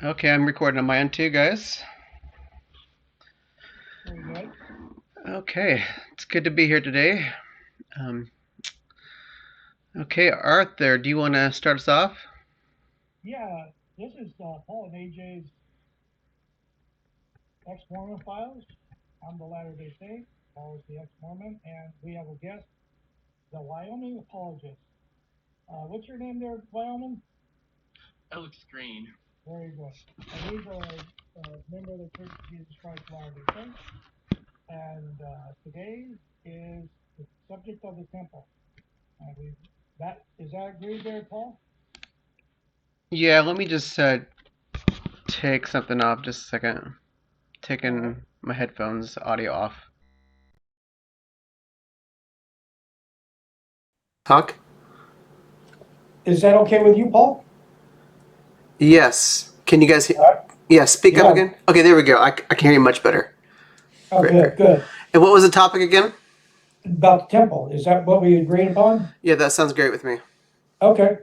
Okay, I'm recording on my end too, guys. Very good. Okay, it's good to be here today. Um, okay, Arthur, do you want to start us off? Yeah, this is Paul and AJ's ex-Mormon files. I'm the Latter-day Saint. Paul is the ex-Mormon, and we have a guest, the Wyoming apologist. What's your name there, Wyoming? Alex Green. Very good. And he's a member of the Church of Jesus Christ of Latter-day Saints. And today is the subject of the temple. Is that agreed there, Paul? Yeah, let me just take something off just a second. Taking my headphones audio off. Talk? Is that okay with you, Paul? Yes. Can you guys hear? All right. Yeah, speak up Yeah. again. Okay, there we go. I can hear you much better. Oh, Great, good, great. good. And what was the topic again? About the temple. Is that what we agreed upon? Yeah, that sounds great with me. Okay.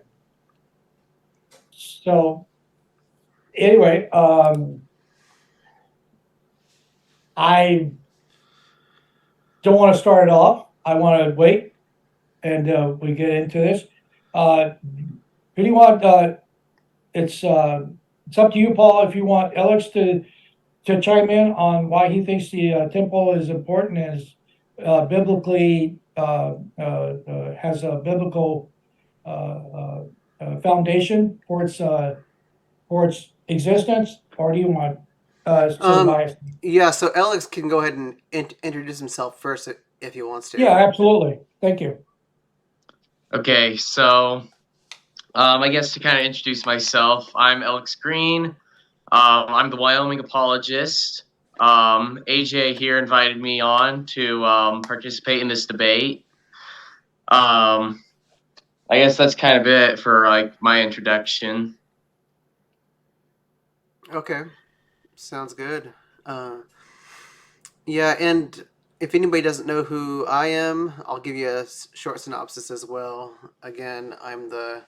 So anyway, I don't want to start it off. I want to wait and we get into this. Who do you want? It's up to you, Paul. If you want Alex to chime in on why he thinks the temple is important, and is biblically has a biblical foundation for its existence, or do you want Tobias? Yeah, so Alex can go ahead and introduce himself first if he wants to. Yeah, absolutely. Thank you. Okay, so I guess to kind of introduce myself, I'm Alex Green. I'm the Wyoming apologist. AJ here invited me on to participate in this debate. I guess that's kind of it for like my introduction. Okay, sounds good. Yeah, and if anybody doesn't know who I am, I'll give you a short synopsis as well. Again, I'm the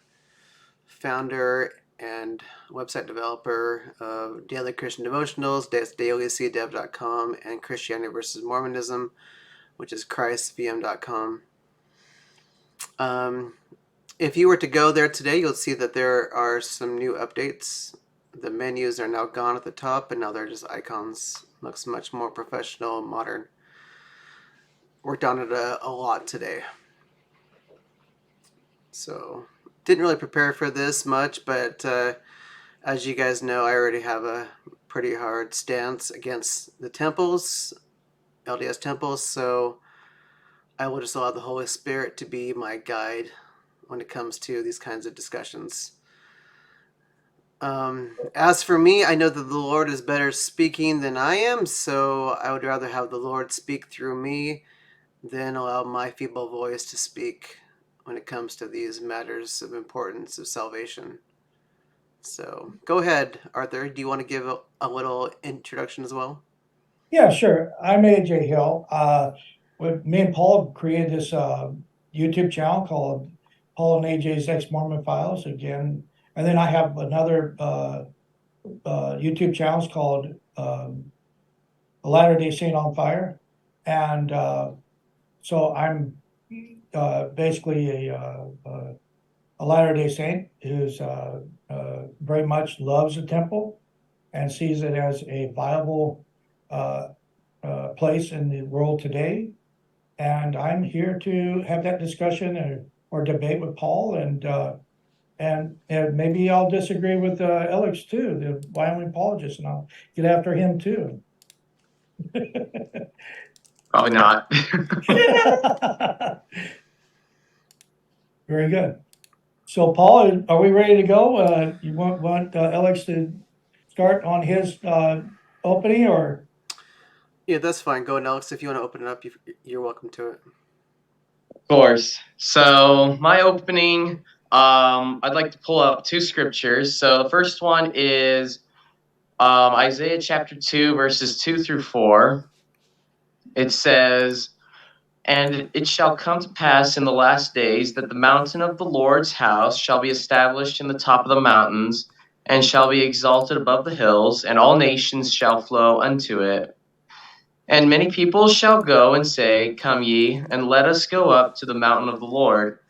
founder and website developer of Daily Christian Devotionals, that's dailycdev.com, and Christianity Vs Mormonism, which is christvm.com. If you were to go there today, you'll see that there are some new updates. The menus are now gone at the top, and now they're just icons. Looks much more professional and modern. Worked on it a lot today. So, didn't really prepare for this much, but as you guys know, I already have a pretty hard stance against the temples, LDS temples, so I will just allow the Holy Spirit to be my guide when it comes to these kinds of discussions. As for me, I know that the Lord is better speaking than I am, so I would rather have the Lord speak through me than allow my feeble voice to speak when it comes to these matters of importance of salvation. So go ahead, Arthur. Do you want to give a little introduction as well? Yeah, sure. I'm AJ Hill. Me and Paul created this YouTube channel called Paul and AJ's Ex-Mormon Files again. And then I have another YouTube channel called The Latter-day Saint on Fire. And so I'm basically a Latter-day Saint who's very much loves the temple and sees it as a viable place in the world today. And I'm here to have that discussion or debate with Paul, and maybe I'll disagree with Alex too, the Wyoming apologist, and I'll get after him too. Probably not. Very good. So Paul, are we ready to go? You want Alex to start on his opening, or? Yeah, that's fine. Go ahead, Alex. If you want to open it up, you're welcome to it. Of course. So my opening, I'd like to pull up two scriptures. So the first one is Isaiah chapter 2, verses 2 through 4. It says, "And it shall come to pass in the last days that the mountain of the Lord's house shall be established in the top of the mountains, and shall be exalted above the hills, and all nations shall flow unto it. And many people shall go and say, Come ye, and let us go up to the mountain of the Lord,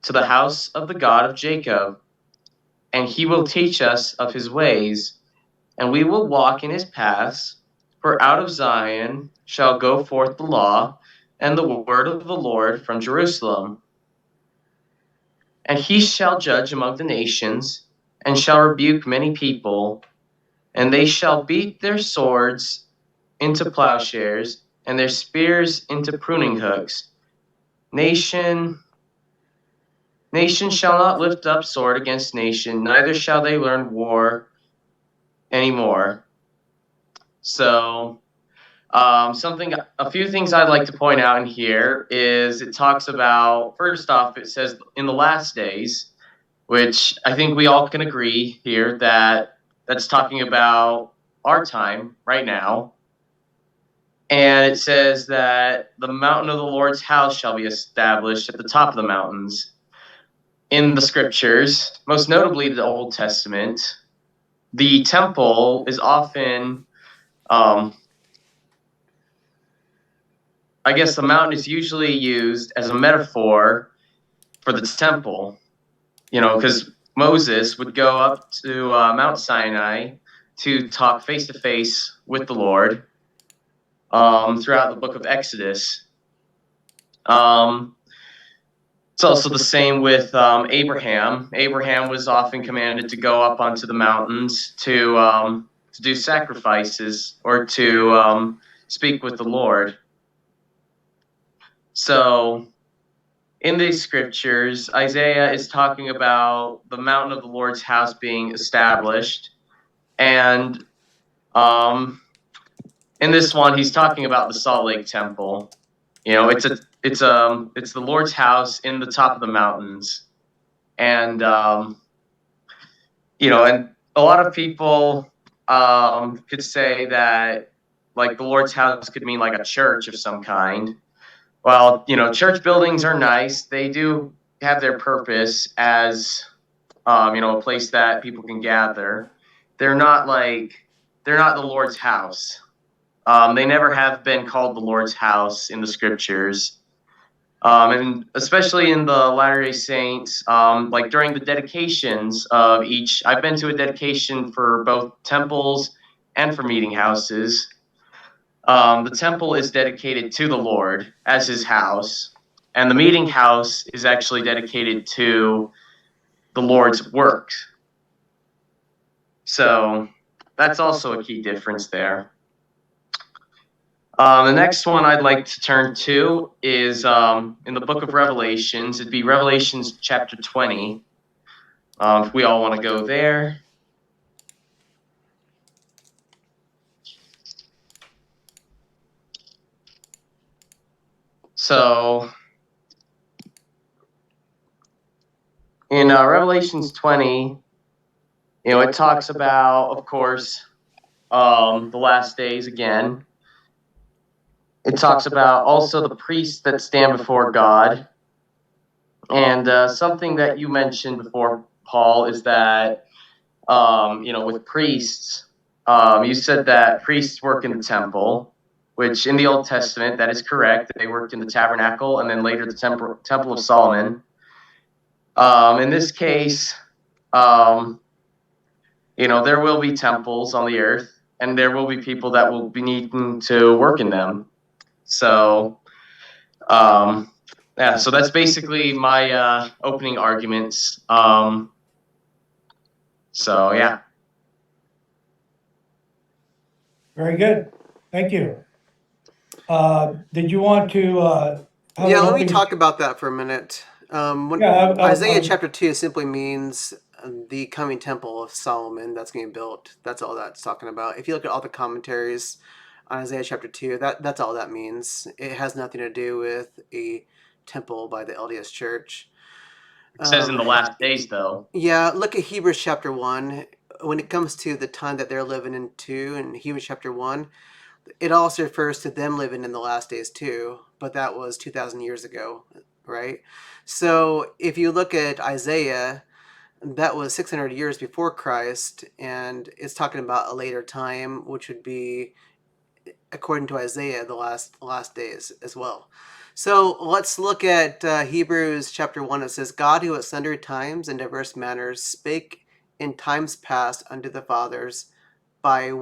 to the house of the God of Jacob. And he will teach us of his ways, and we will walk in his paths. For out of Zion shall go forth the law, and the word of the Lord from Jerusalem. And he shall judge among the nations, and shall rebuke many people, and they shall beat their swords into plowshares, and their spears into pruning hooks. Nation shall not lift up sword against nation, neither shall they learn war anymore. So, a few things I'd like to point out in here is it talks about, first off, it says in the last days, which I think we all can agree here that that's talking about our time right now. And it says that the mountain of the Lord's house shall be established at the top of the mountains. In the scriptures, most notably the Old Testament, the temple is often, I guess the mountain is usually used as a metaphor for the temple, because Moses would go up to Mount Sinai to talk face to face with the Lord throughout the book of Exodus. It's also the same with Abraham. Abraham was often commanded to go up onto the mountains to do sacrifices or to speak with the Lord. So in these scriptures, Isaiah is talking about the mountain of the Lord's house being established. And in this one, he's talking about the Salt Lake Temple. It's the Lord's house in the top of the mountains. And, and a lot of people could say that, like, the Lord's house could mean like a church of some kind. Well, church buildings are nice. They do have their purpose as, a place that people can gather. They're not the Lord's house. They never have been called the Lord's house in the scriptures. And especially in the Latter-day Saints, like during the dedications of each, I've been to a dedication for both temples and for meeting houses. The temple is dedicated to the Lord as his house, and the meeting house is actually dedicated to the Lord's work. So that's also a key difference there. The next one I'd like to turn to is in the book of Revelations. It'd be Revelations chapter 20. If we all want to go there. So in Revelations 20, it talks about, of course, the last days again. It talks about also the priests that stand before God. And something that you mentioned before, Paul, is that, with priests, you said that priests work in the temple, which in the Old Testament, that is correct. They worked in the tabernacle and then later the temple of Solomon. In this case, there will be temples on the earth, and there will be people that will be needing to work in them. So, so that's basically my opening arguments. So, yeah. Very good. Thank you. Did you want to Yeah, let me talk about that for a minute. Isaiah chapter 2 simply means the coming temple of Solomon that's being built. That's all that's talking about. If you look at all the commentaries on Isaiah chapter 2, that's all that means. It has nothing to do with a temple by the LDS Church. It says in the last days, though. Yeah, look at Hebrews chapter 1. When it comes to the time that they're living into in Hebrews chapter 1, it also refers to them living in the last days too, but that was 2,000 years ago, right? So if you look at Isaiah, that was 600 years before Christ, and it's talking about a later time, which would be, according to Isaiah, the last days as well. So let's look at Hebrews chapter 1. It says, God, who at sundry times and diverse manners spake in times past unto the fathers by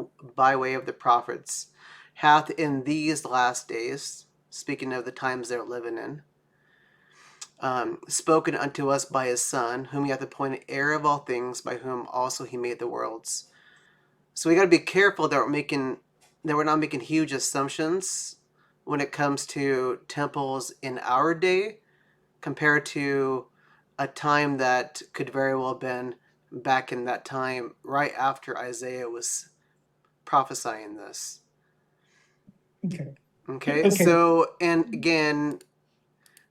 way of the prophets, hath in these last days, speaking of the times they're living in, spoken unto us by his Son, whom he hath appointed heir of all things, by whom also he made the worlds. So we got to be careful that we're not making huge assumptions when it comes to temples in our day compared to a time that could very well have been back in that time right after Isaiah was prophesying this. Okay. Okay, Okay. so, and again,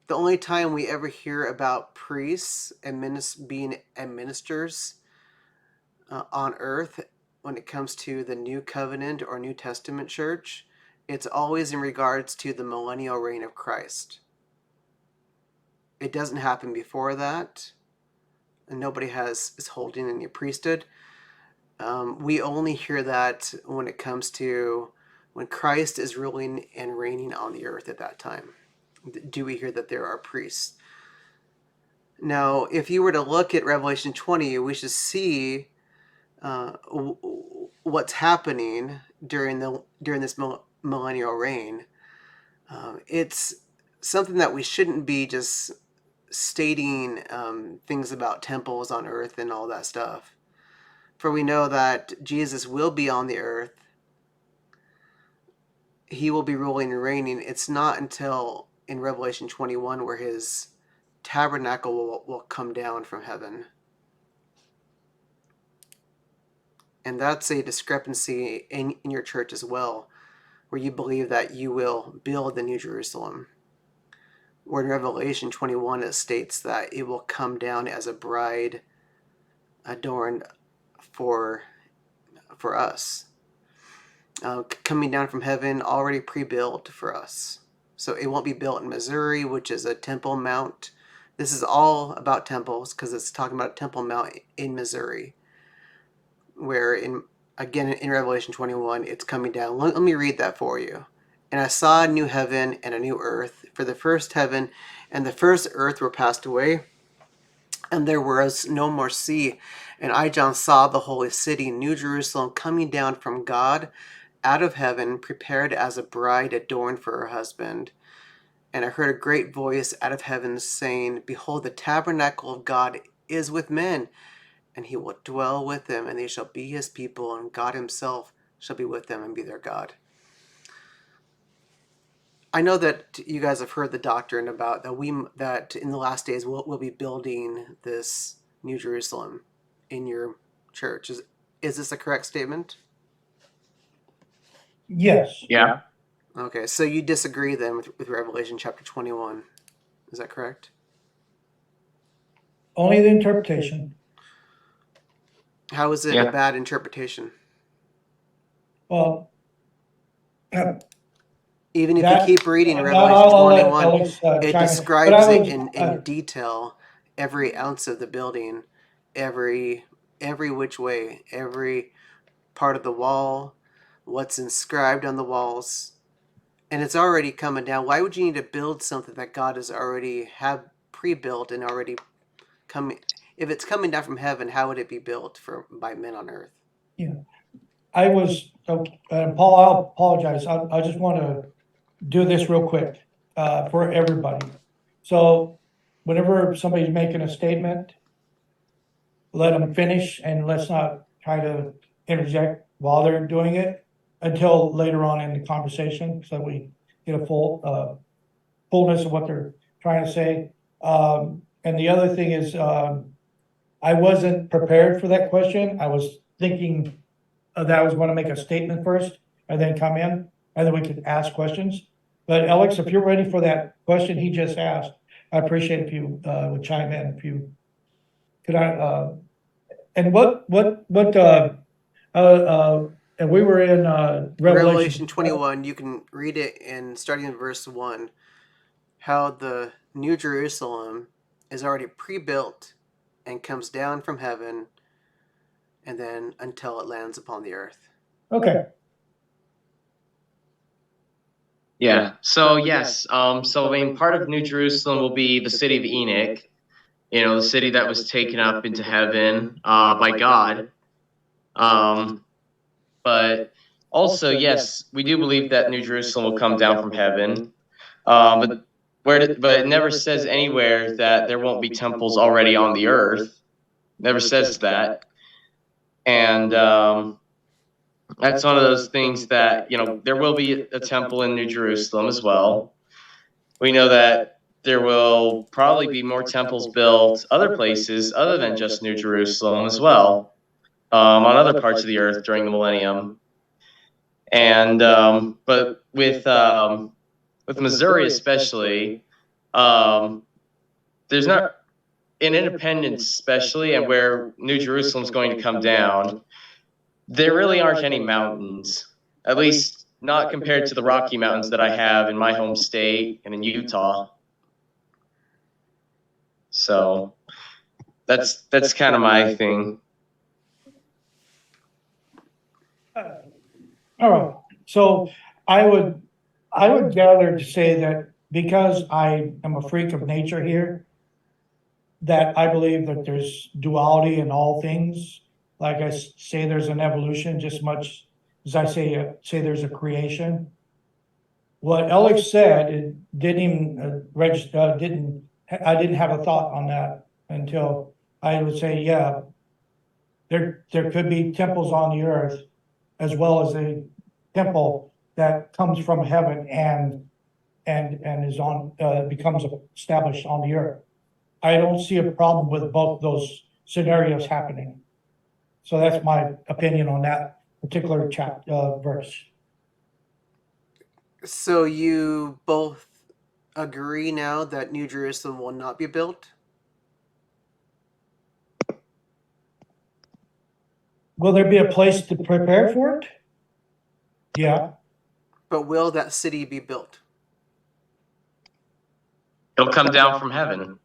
the only time we ever hear about priests and being ministers on earth when it comes to the New Covenant or New Testament church, it's always in regards to the millennial reign of Christ. It doesn't happen before that, and nobody is holding any priesthood. We only hear that when it comes to when Christ is ruling and reigning on the earth at that time. Do we hear that there are priests? Now, if you were to look at Revelation 20, we should see what's happening during this millennial reign. It's something that we shouldn't be just stating things about temples on earth and all that stuff. For we know that Jesus will be on the earth. He will be ruling and reigning. It's not until in Revelation 21 where his tabernacle will come down from heaven. And that's a discrepancy in your church as well, where you believe that you will build the New Jerusalem. Where in Revelation 21 it states that it will come down as a bride adorned for us. Coming down from heaven, already pre-built for us. So it won't be built in Missouri, which is a Temple Mount. This is all about temples because it's talking about Temple Mount in Missouri, where in Revelation 21 it's coming down. Let me read that for you. And I saw a new heaven and a new earth, for the first heaven and the first earth were passed away, and there was no more sea. And I, John, saw the holy city, New Jerusalem, coming down from God out of heaven, prepared as a bride adorned for her husband. And I heard a great voice out of heaven saying, Behold, the tabernacle of God is with men, and he will dwell with them, and they shall be his people, and God himself shall be with them and be their God. I know that you guys have heard the doctrine about that in the last days we'll be building this New Jerusalem in your church. Is this a correct statement? Yes. Yeah. Okay, so you disagree then with Revelation chapter 21. Is that correct? Only the interpretation. How is it a bad interpretation? Well, Even if that, you keep reading I'll Revelation let 21, Alex it chime in. But describes I it was, in detail, every ounce of the building, every which way, every part of the wall, what's inscribed on the walls, and it's already coming down. Why would you need to build something that God has already have pre-built and already coming? If it's coming down from heaven, how would it be built by men on earth? yeah, I was, Paul, I'll apologize. I just want to do this real quick, for everybody. So whenever somebody's making a statement, let them finish and let's not try to interject while they're doing it until later on in the conversation, so we get a fullness of what they're trying to say. And the other thing is, I wasn't prepared for that question. I was thinking that I was gonna make a statement first and then come in, and then we could ask questions. But Alex, if you're ready for that question he just asked, I appreciate if you would chime in, if you could. And and we were in Revelation 21, you can read it in starting in verse 1, how the New Jerusalem is already pre-built and comes down from heaven, and then until it lands upon the earth. Okay. Yeah. So yes. So I mean, part of New Jerusalem will be the city of Enoch. The city that was taken up into heaven by God. But also, yes, we do believe that New Jerusalem will come down from heaven. But but it never says anywhere that there won't be temples already on the earth. Never says that. And that's one of those things that, there will be a temple in New Jerusalem as well. We know that there will probably be more temples built other places other than just New Jerusalem as well, on other parts of the earth during the millennium. And but with Missouri especially, there's not in Independence especially, and where New Jerusalem's going to come down. There really aren't any mountains, at least not compared to the Rocky Mountains that I have in my home state and in Utah. So that's kind of my thing. All right. So I would gather to say that because I am a freak of nature here, that I believe that there's duality in all things. Like I say, there's an evolution just much as I say there's a creation. What Alex said, it didn't even register, I didn't have a thought on that until I would say, yeah, there could be temples on the earth as well as a temple that comes from heaven and is on, becomes established on the earth. I don't see a problem with both those scenarios happening. So that's my opinion on that particular verse. So you both agree now that New Jerusalem will not be built? Will there be a place to prepare for it? Yeah. But will that city be built? It'll come down from heaven.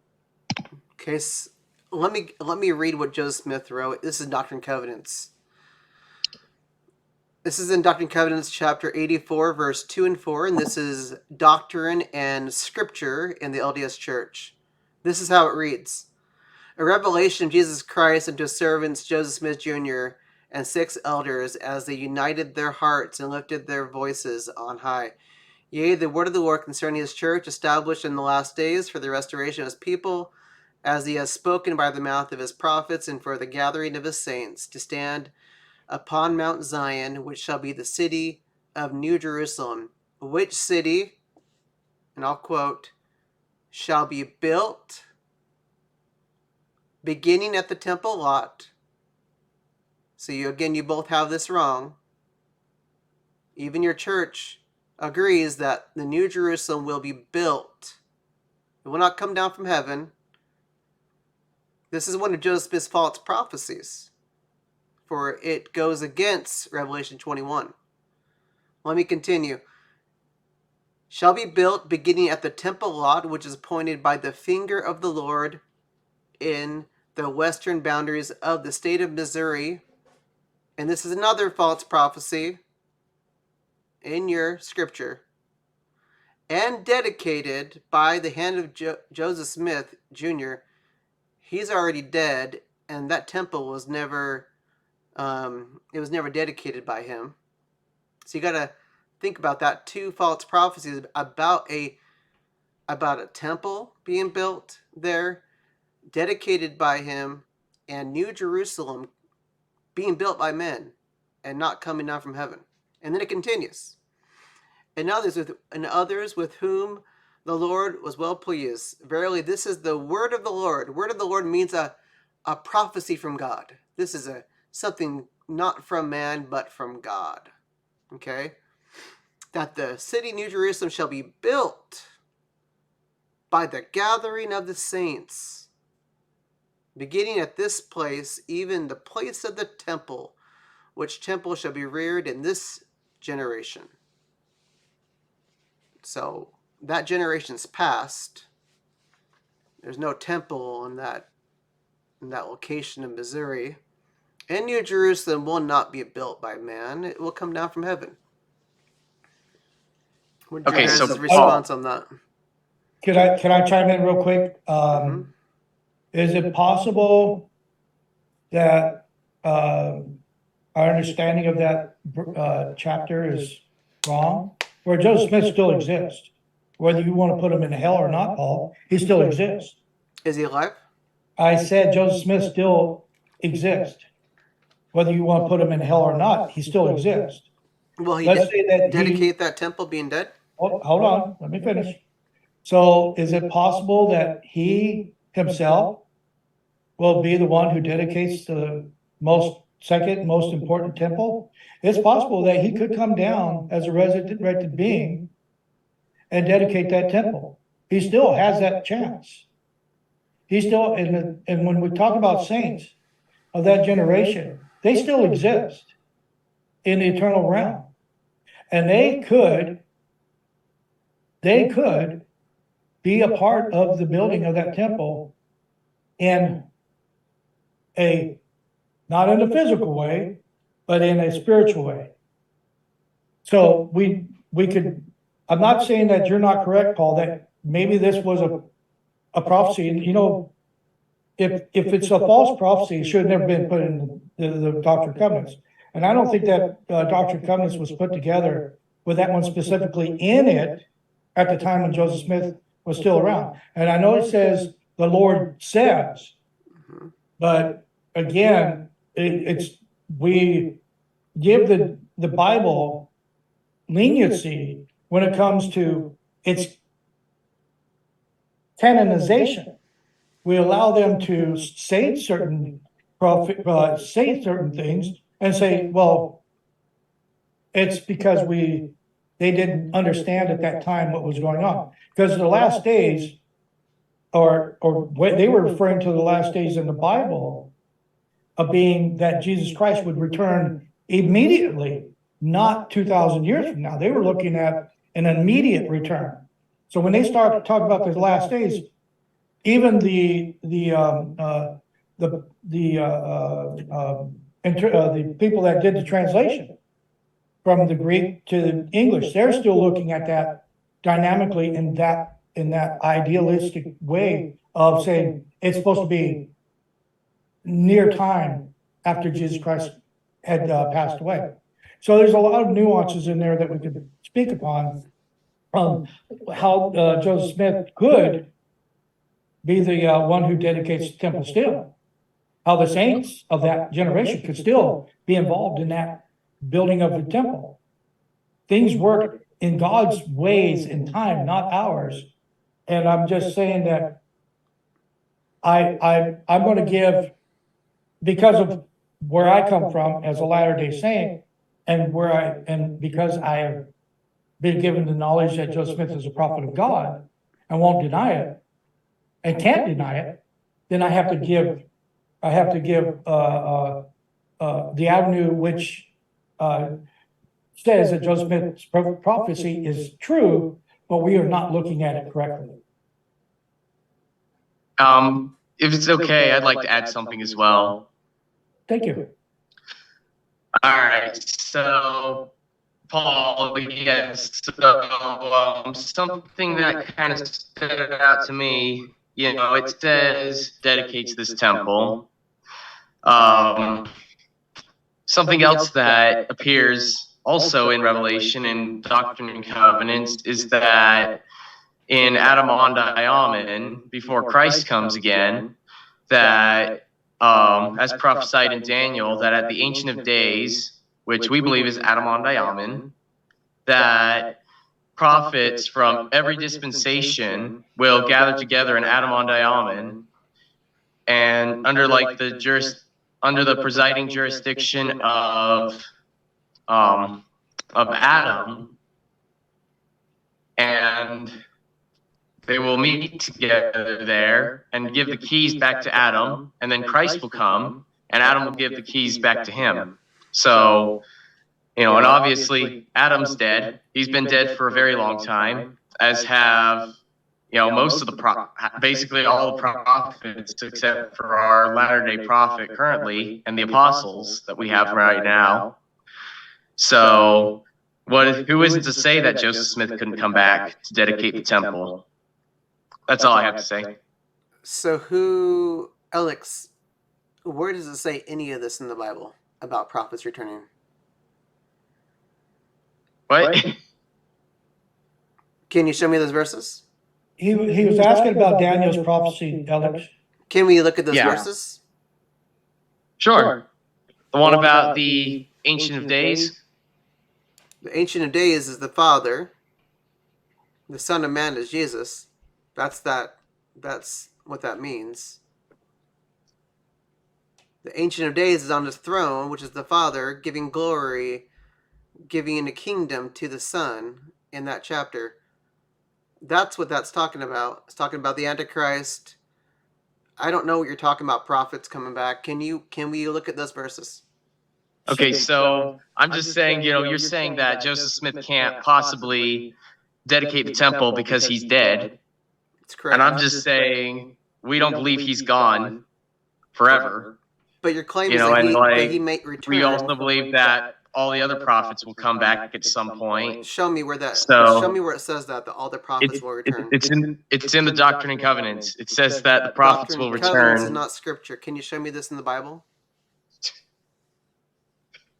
Okay, so let me read what Joseph Smith wrote. This is Doctrine and Covenants. This is in Doctrine and Covenants, chapter 84, verse 2 and 4, and this is Doctrine and Scripture in the LDS Church. This is how it reads. A revelation of Jesus Christ unto his servants Joseph Smith Jr. and 6 elders as they united their hearts and lifted their voices on high. Yea, the word of the Lord concerning his church, established in the last days for the restoration of his people, as he has spoken by the mouth of his prophets, and for the gathering of his saints, to stand upon Mount Zion, which shall be the city of New Jerusalem, which city, and I'll quote, shall be built beginning at the temple lot. So you both have this wrong. Even your church agrees that the New Jerusalem will be built. It will not come down from heaven. This is one of Joseph Smith's false prophecies, for it goes against Revelation 21. Let me continue. Shall be built beginning at the temple lot, which is appointed by the finger of the Lord in the western boundaries of the state of Missouri. And this is another false prophecy in your scripture. And dedicated by the hand of Joseph Smith Jr. He's already dead, and that temple was never dedicated by him. So you got to think about that. 2 false prophecies about a temple being built there, dedicated by him, and New Jerusalem being built by men and not coming down from heaven. And then it continues. And others with whom the Lord was well pleased. Verily, this is the word of the Lord. Word of the Lord means a prophecy from God. This is something not from man, but from God. Okay? That the city New Jerusalem shall be built by the gathering of the saints, beginning at this place, even the place of the temple, which temple shall be reared in this generation. So that generation's past. There's no temple in that in that location in Missouri. And New Jerusalem will not be built by man, it will come down from heaven. What's your Okay, guys' so response on that? Can I chime in real quick? Is it possible that our understanding of that chapter is wrong? Where Joseph Smith still exists, whether you want to put him in hell or not, Paul, he still exists. Is he alive? I said Joseph Smith still exists. Whether you want to put him in hell or not, he still exists. Will he Let's say that dedicate that temple being dead? Hold on, let me finish. So is it possible that he himself will be the one who dedicates the second most important temple? It's possible that he could come down as a resurrected being and dedicate that temple. He still has that chance. He still, and when we talk about saints of that generation, they still exist in the eternal realm. And they could be a part of the building of that temple in not in a physical way, but in a spiritual way. So we could, I'm not saying that you're not correct, Paul, that maybe this was a prophecy. And, you know, if it's a false prophecy, it should have never been put in the Doctrine and Covenants. And I don't think that Doctrine and Covenants was put together with that one specifically in it at the time when Joseph Smith was still around. And I know it says the Lord says, but again, we give the Bible leniency when it comes to its canonization. We allow them to say certain things and say, well, it's because they didn't understand at that time what was going on. Because the last days, or what they were referring to the last days in the Bible, of being that Jesus Christ would return immediately, not 2,000 years from now. They were looking at an immediate return. So when they start to talk about the last days, even the people that did the translation from the Greek to the English, they're still looking at that dynamically in that idealistic way of saying it's supposed to be near time after Jesus Christ had passed away. So there's a lot of nuances in there that we could speak upon, how Joseph Smith could be the one who dedicates the temple still, how the saints of that generation could still be involved in that building of the temple. Things work in God's ways and time, not ours. And I'm just saying that I'm going to give, because of where I come from as a Latter-day Saint, and because I have been given the knowledge that Joseph Smith is a prophet of God and won't deny it and can't deny it, then I have to give the avenue which says that Joseph Smith's prophecy is true, but we are not looking at it correctly. If it's okay, I'd like to add something as well. Thank you. All right, so Paul, yes, so something that kind of stood out to me, you know, it says dedicates this temple. Something else that appears also in Revelation and Doctrine and Covenants is that in Adam on Diamond, before Christ comes again, that as prophesied in Daniel, that at the Ancient of Days, which we believe is Adam on Diamond, that prophets from every dispensation will gather together in Adam on Diamond, and under the presiding jurisdiction of Adam, and they will meet together there and give the keys back to Adam, and then Christ will come, and Adam will give the keys back to him. So, you know, and obviously Adam's dead. He's been dead for a very long time, as have most of basically all the prophets, except for our Latter-day Prophet currently and the apostles that we have right now. So, who isn't to say that Joseph Smith couldn't come back to dedicate the temple? That's all I have to say. So Alex, where does it say any of this in the Bible about prophets returning? What? Can you show me those verses? He was asking about Daniel's prophecy, Alex. Can we look at those Yeah. verses? Sure. The one about the Ancient of Days? The Ancient of Days is the Father. The Son of Man is Jesus. That's what that means. The Ancient of Days is on his throne, which is the Father, giving glory, giving a kingdom to the Son in that chapter. That's what that's talking about. It's talking about the Antichrist. I don't know what you're talking about, prophets coming back. Can we look at those verses? Okay, so I'm just saying, you're saying that Joseph Smith can't possibly dedicate the temple because he's dead. That's correct. And I'm just saying we don't believe he's gone forever. But your claim You is know, that and he like may return. we also believe that all the other prophets will come back at some point. Show me where So show me where it says that all the prophets will return. it's in the Doctrine and Covenants. It says that the prophets Doctrine will and Covenants is return. not scripture. Can you show me this in the Bible?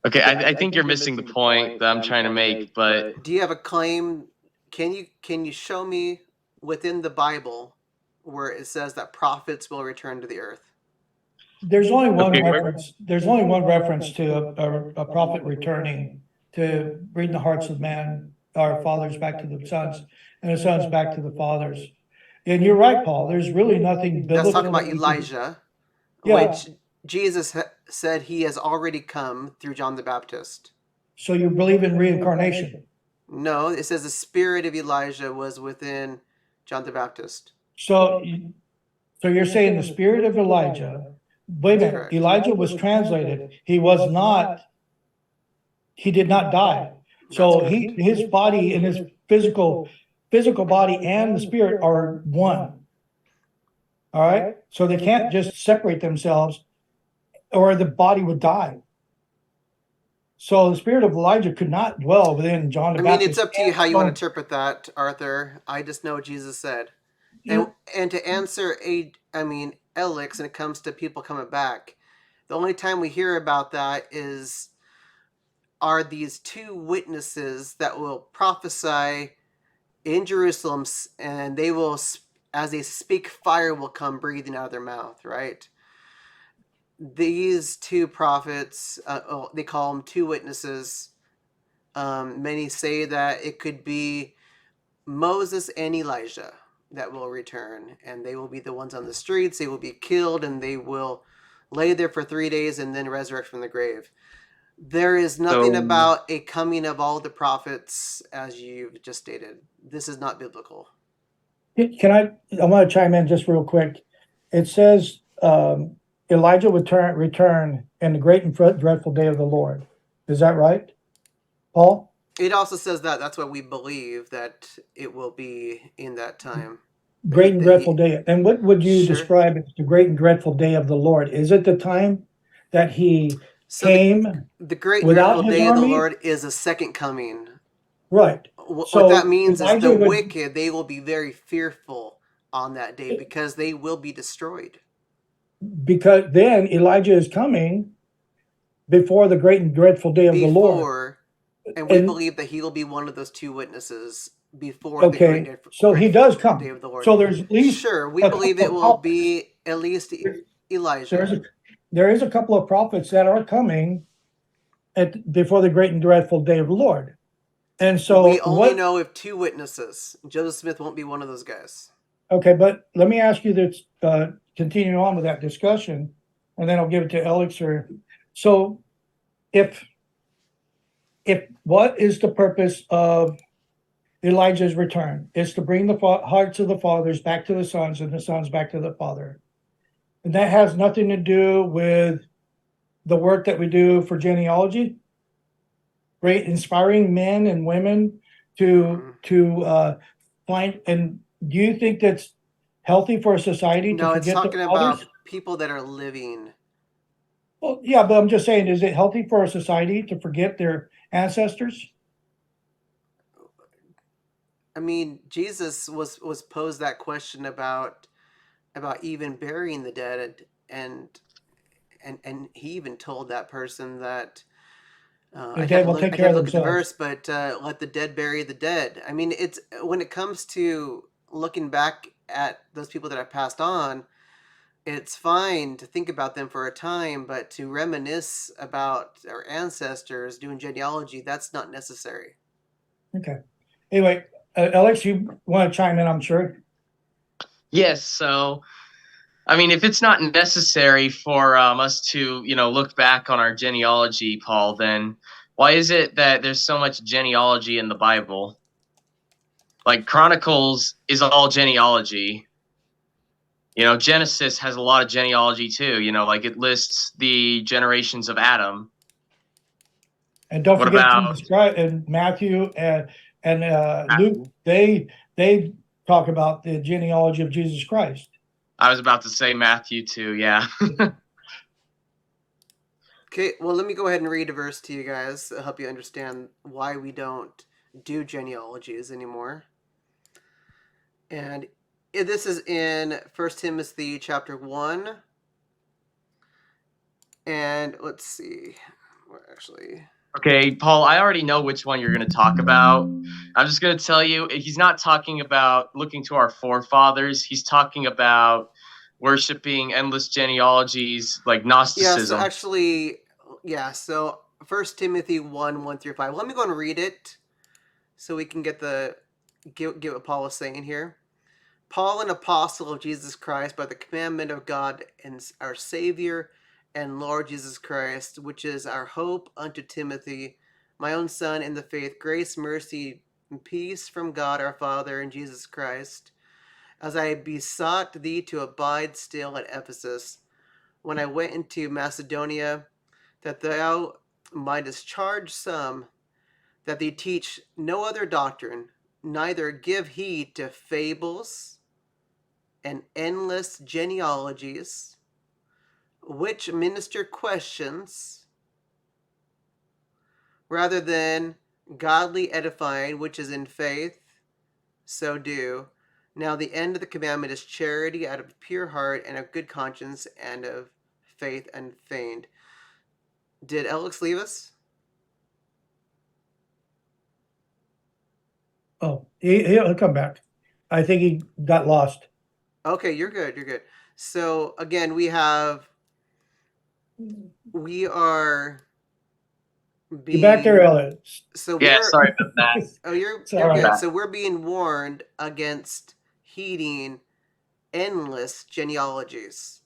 Okay, I think you're missing the point that I'm trying to make, but Do you have a claim? Can you show me within the Bible where it says that prophets will return to the earth? There's only one Okay, reference. There's only one reference to a prophet returning to bring the hearts of man, our fathers back to the sons, and the sons back to the fathers. And you're right, Paul. There's really nothing biblical. That's talking about that we can- Elijah, Yeah. which Jesus said he has already come through John the Baptist. So you believe in reincarnation? No, it says the spirit of Elijah was within John the Baptist. So you're saying the spirit of Elijah? Wait a minute. Correct. Elijah was translated. He was not. He did not die. So his body and his physical body and the spirit are one. All right. So they can't just separate themselves, or the body would die. So the spirit of Elijah could not dwell within John the I mean, Baptist. it's up to you how you want to interpret that, Arthur. I just know what Jesus said. And to answer Alex, when it comes to people coming back, the only time we hear about that are these two witnesses that will prophesy in Jerusalem, and they will, as they speak, fire will come breathing out of their mouth, right? These two prophets, they call them two witnesses. Many say that it could be Moses and Elijah that will return, and they will be the ones on the streets. They will be killed, and they will lay there for 3 days and then resurrect from the grave. There is nothing about a coming of all the prophets, as you've just stated. This is not biblical. I want to chime in just real quick. It says Elijah would return in the great and dreadful day of the Lord. Is that right, Paul? It also says that that's what we believe, that it will be in that time. Great and dreadful day. And what would you describe as the great and dreadful day of the Lord? Is it the time that he came? The great and dreadful day of the Lord is a second coming. Right. What that means is the wicked, they will be very fearful on that day because they will be destroyed. Because then Elijah is coming before the great and dreadful day of the Lord. And we believe that he will be one of those two witnesses before the great day of the Lord. So there's at least we believe it will be at least Elijah. There is a couple of prophets that are coming before the great and dreadful day of the Lord. And so we only know of two witnesses. Joseph Smith won't be one of those guys. Okay, but let me ask you this, continuing on with that discussion, and then I'll give it to Elixir. So if what is the purpose of Elijah's return? It's to bring the hearts of the fathers back to the sons and the sons back to the father. And that has nothing to do with the work that we do for genealogy, right? Inspiring men and women to find and do you think that's healthy for a society to No, it's forget their talking fathers? about people that are living. Well, yeah, but I'm just saying, is it healthy for a society to forget their ancestors? I mean, Jesus was posed that question about even burying the dead, and he even told that person that The dead will take I'd care have of to look at the themselves. verse, but let the dead bury the dead. I mean, it's when it comes to looking back at those people that have passed on, it's fine to think about them for a time, but to reminisce about our ancestors doing genealogy, that's not necessary. Okay. Anyway, Alex, you want to chime in, I'm sure. Yes. So, I mean, if it's not necessary for us to, look back on our genealogy, Paul, then why is it that there's so much genealogy in the Bible? Like Chronicles is all genealogy. Genesis has a lot of genealogy too. Like it lists the generations of Adam. And don't What forget about Jesus Christ and Matthew and Luke. Matthew? They talk about the genealogy of Jesus Christ. I was about to say Matthew too. Yeah. Okay, well, let me go ahead and read a verse to you guys to help you understand why we don't do genealogies anymore. And this is in 1 Timothy chapter 1. And let's see. Actually, Okay, Paul, I already know which one you're going to talk about. I'm just going to tell you, he's not talking about looking to our forefathers. He's talking about worshiping endless genealogies like yeah, so Gnosticism. actually, yeah, so 1 Timothy 1 1 through 5. Let me go and read it so we can get what Paul is saying here. Paul, an apostle of Jesus Christ, by the commandment of God and our Savior and Lord Jesus Christ, which is our hope, unto Timothy, my own son in the faith, grace, mercy, and peace from God our Father and Jesus Christ, as I besought thee to abide still at Ephesus, when I went into Macedonia, that thou mightest charge some that they teach no other doctrine, neither give heed to fables and endless genealogies, which minister questions rather than godly edifying, which is in faith, so do. Now the end of the commandment is charity out of pure heart and of good conscience and of faith unfeigned. Did Alex leave us? Oh, he'll come back. I think he got lost. Okay, you're good. You're good. So again, we are You're back there, being Alex. so Yeah, we're sorry about that. oh It's you're all I'm right. good. back. So we're being warned against heeding endless genealogies,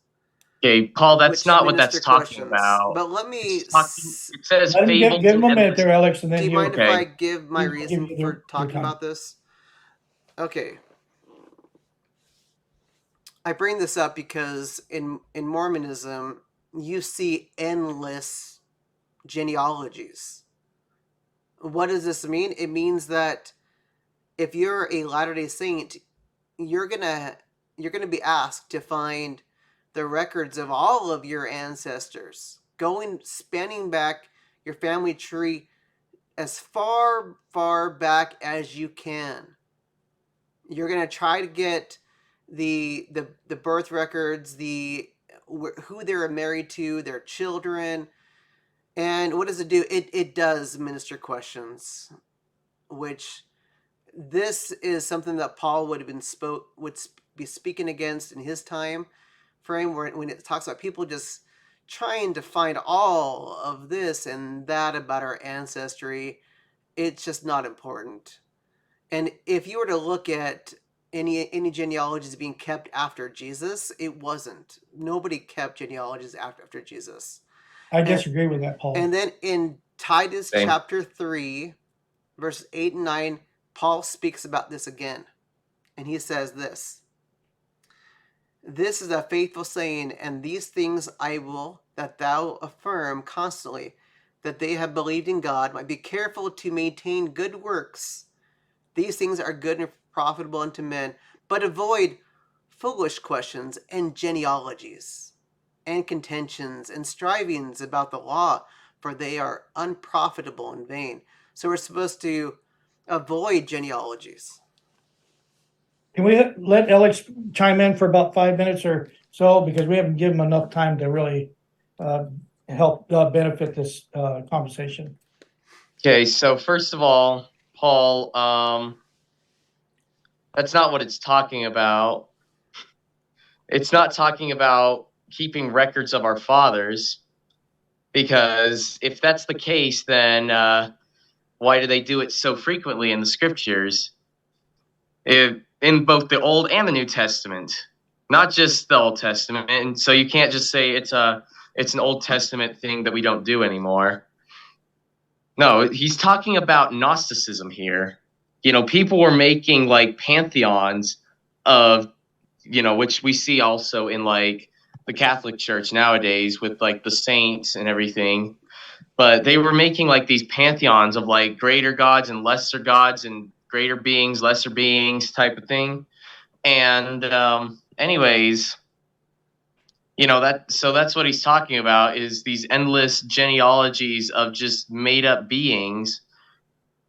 Okay, Paul, that's which not what minister that's talking questions. about. But let me. It's talking. It says Let him fables give and him a minute endless. there, Alex, and Do then you mind if Okay. I give my he'll give reason you for your talking time. about this? Okay, I bring this up because in Mormonism you see endless genealogies. What does this mean? It means that if you're a Latter-day Saint, you're gonna you're gonna be asked to find the records of all of your ancestors, going spanning back your family tree as far back as you can. You're gonna try to get the birth records, the who they were married to, their children, and what does it do? It does minister questions, which this is something that Paul would have been would be speaking against in his time frame, when it talks about people just trying to find all of this and that about our ancestry. It's just not important. And if you were to look at any genealogies being kept after Jesus, it wasn't. Nobody kept genealogies after Jesus. I And disagree with that, Paul. and then in Titus Same. chapter 3, verses 8 and 9, Paul speaks about this again. And he says this: This is a faithful saying, and these things I will that thou affirm constantly, that they have believed in God, might be careful to maintain good works. These things are good and profitable unto men, but avoid foolish questions and genealogies, and contentions and strivings about the law, for they are unprofitable and vain. So we're supposed to avoid genealogies. Can we let Alex chime in for about 5 minutes or so, because we haven't given him enough time to really help benefit this conversation. Okay, so first of all, Paul, that's not what it's talking about. It's not talking about keeping records of our fathers, because if that's the case, then why do they do it so frequently in the scriptures? In both the Old and the New Testament, not just the Old Testament. And so you can't just say it's an Old Testament thing that we don't do anymore. No, he's talking about Gnosticism here. People were making like pantheons of, which we see also in like the Catholic Church nowadays with like the saints and everything. But they were making like these pantheons of like greater gods and lesser gods and greater beings, lesser beings type of thing. And anyways, that's what he's talking about, is these endless genealogies of just made up beings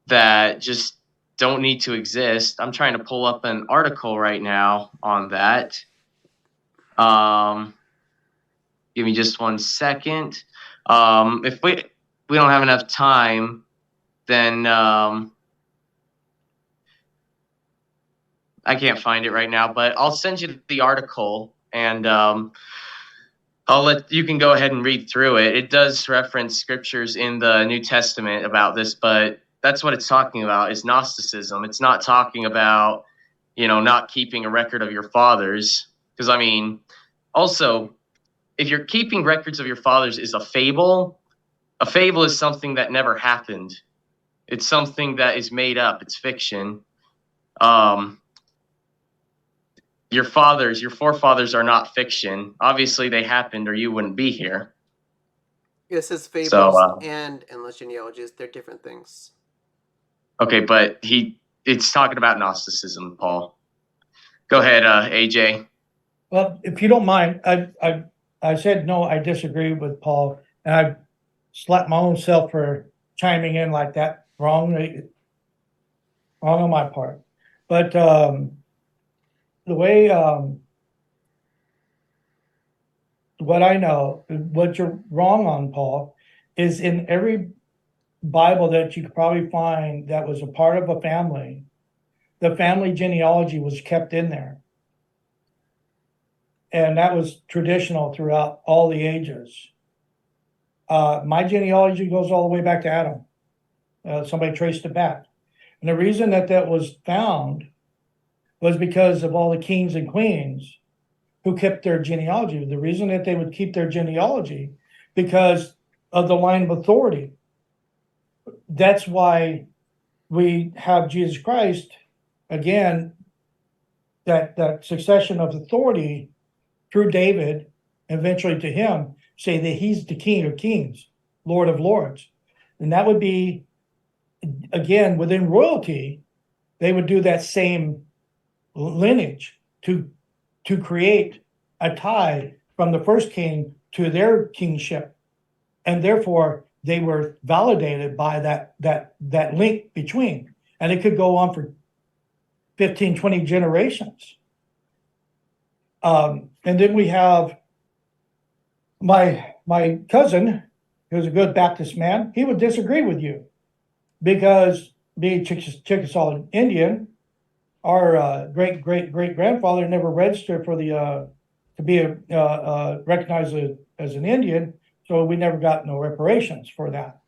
that just don't need to exist. I'm trying to pull up an article right now on that. Give me just 1 second. If we don't have enough time, then I can't find it right now, but I'll send you the article, and you can go ahead and read through it. It does reference scriptures in the New Testament about this, but that's what it's talking about, is Gnosticism. It's not talking about, not keeping a record of your fathers. Because, also, if you're keeping records of your fathers is a fable is something that never happened. It's something that is made up. It's fiction. Your forefathers are not fiction. Obviously, they happened, or you wouldn't be here. It says fables So, and endless genealogies. They're different things. okay, but it's talking about Gnosticism, Paul. Go ahead, AJ. Well, if you don't mind, I said no, I disagree with Paul, and I slapped my own self for chiming in like that. Wrong on my part. But the way what I know, what you're wrong on, Paul, is in every Bible that you could probably find that was a part of a family, the family genealogy was kept in there. And that was traditional throughout all the ages. My genealogy goes all the way back to Adam. Somebody traced it back. And the reason that was found was because of all the kings and queens who kept their genealogy. The reason that they would keep their genealogy, because of the line of authority. That's why we have Jesus Christ, again, that succession of authority through David, eventually to him, say that he's the King of Kings, Lord of Lords. And that would be, again, within royalty, they would do that same lineage to create a tie from the first king to their kingship. And therefore, they were validated by that link between. And it could go on for 15, 20 generations. And then we have my cousin, who's a good Baptist man. He would disagree with you, because being Chickasaw Indian, our great grandfather never registered for the to be recognized as an Indian, so we never got no reparations for that.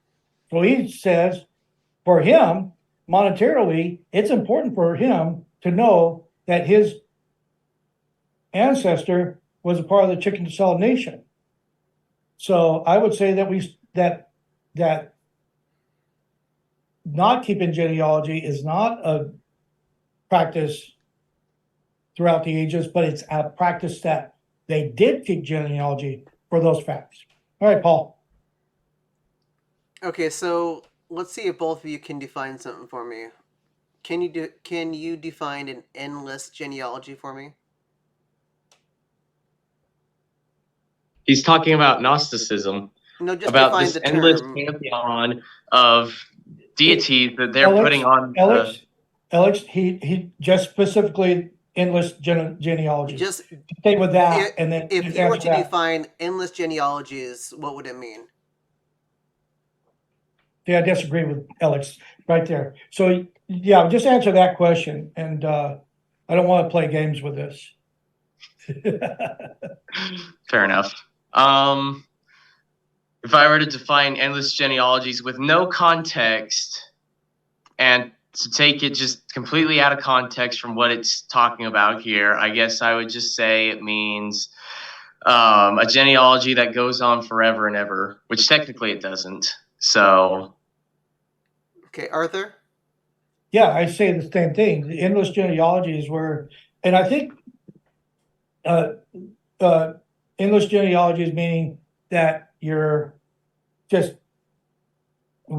So he says, for him, monetarily, it's important for him to know that his ancestor was a part of the Chickasaw Nation. So I would say that that not keeping genealogy is not a practice throughout the ages, but it's a practice that they did keep genealogy for those facts. All right, Paul. Okay, so let's see if both of you can define something for me. Can you define an endless genealogy for me? He's talking about Gnosticism, No, just about define this the endless term. pantheon of deities that they're Alex, putting on. Alex, he just specifically endless genealogies. Just Stay with that, and then if just you were answer to that. define endless genealogies, what would it mean? Yeah, I disagree with Alex right there. So yeah, just answer that question, and I don't want to play games with this. Fair enough. If I were to define endless genealogies with no context and to take it just completely out of context from what it's talking about here, I guess I would just say it means a genealogy that goes on forever and ever, which technically it doesn't. So, Okay, Arthur? Yeah, I say the same thing. The endless genealogies were, and I think uh, endless genealogies meaning that you're just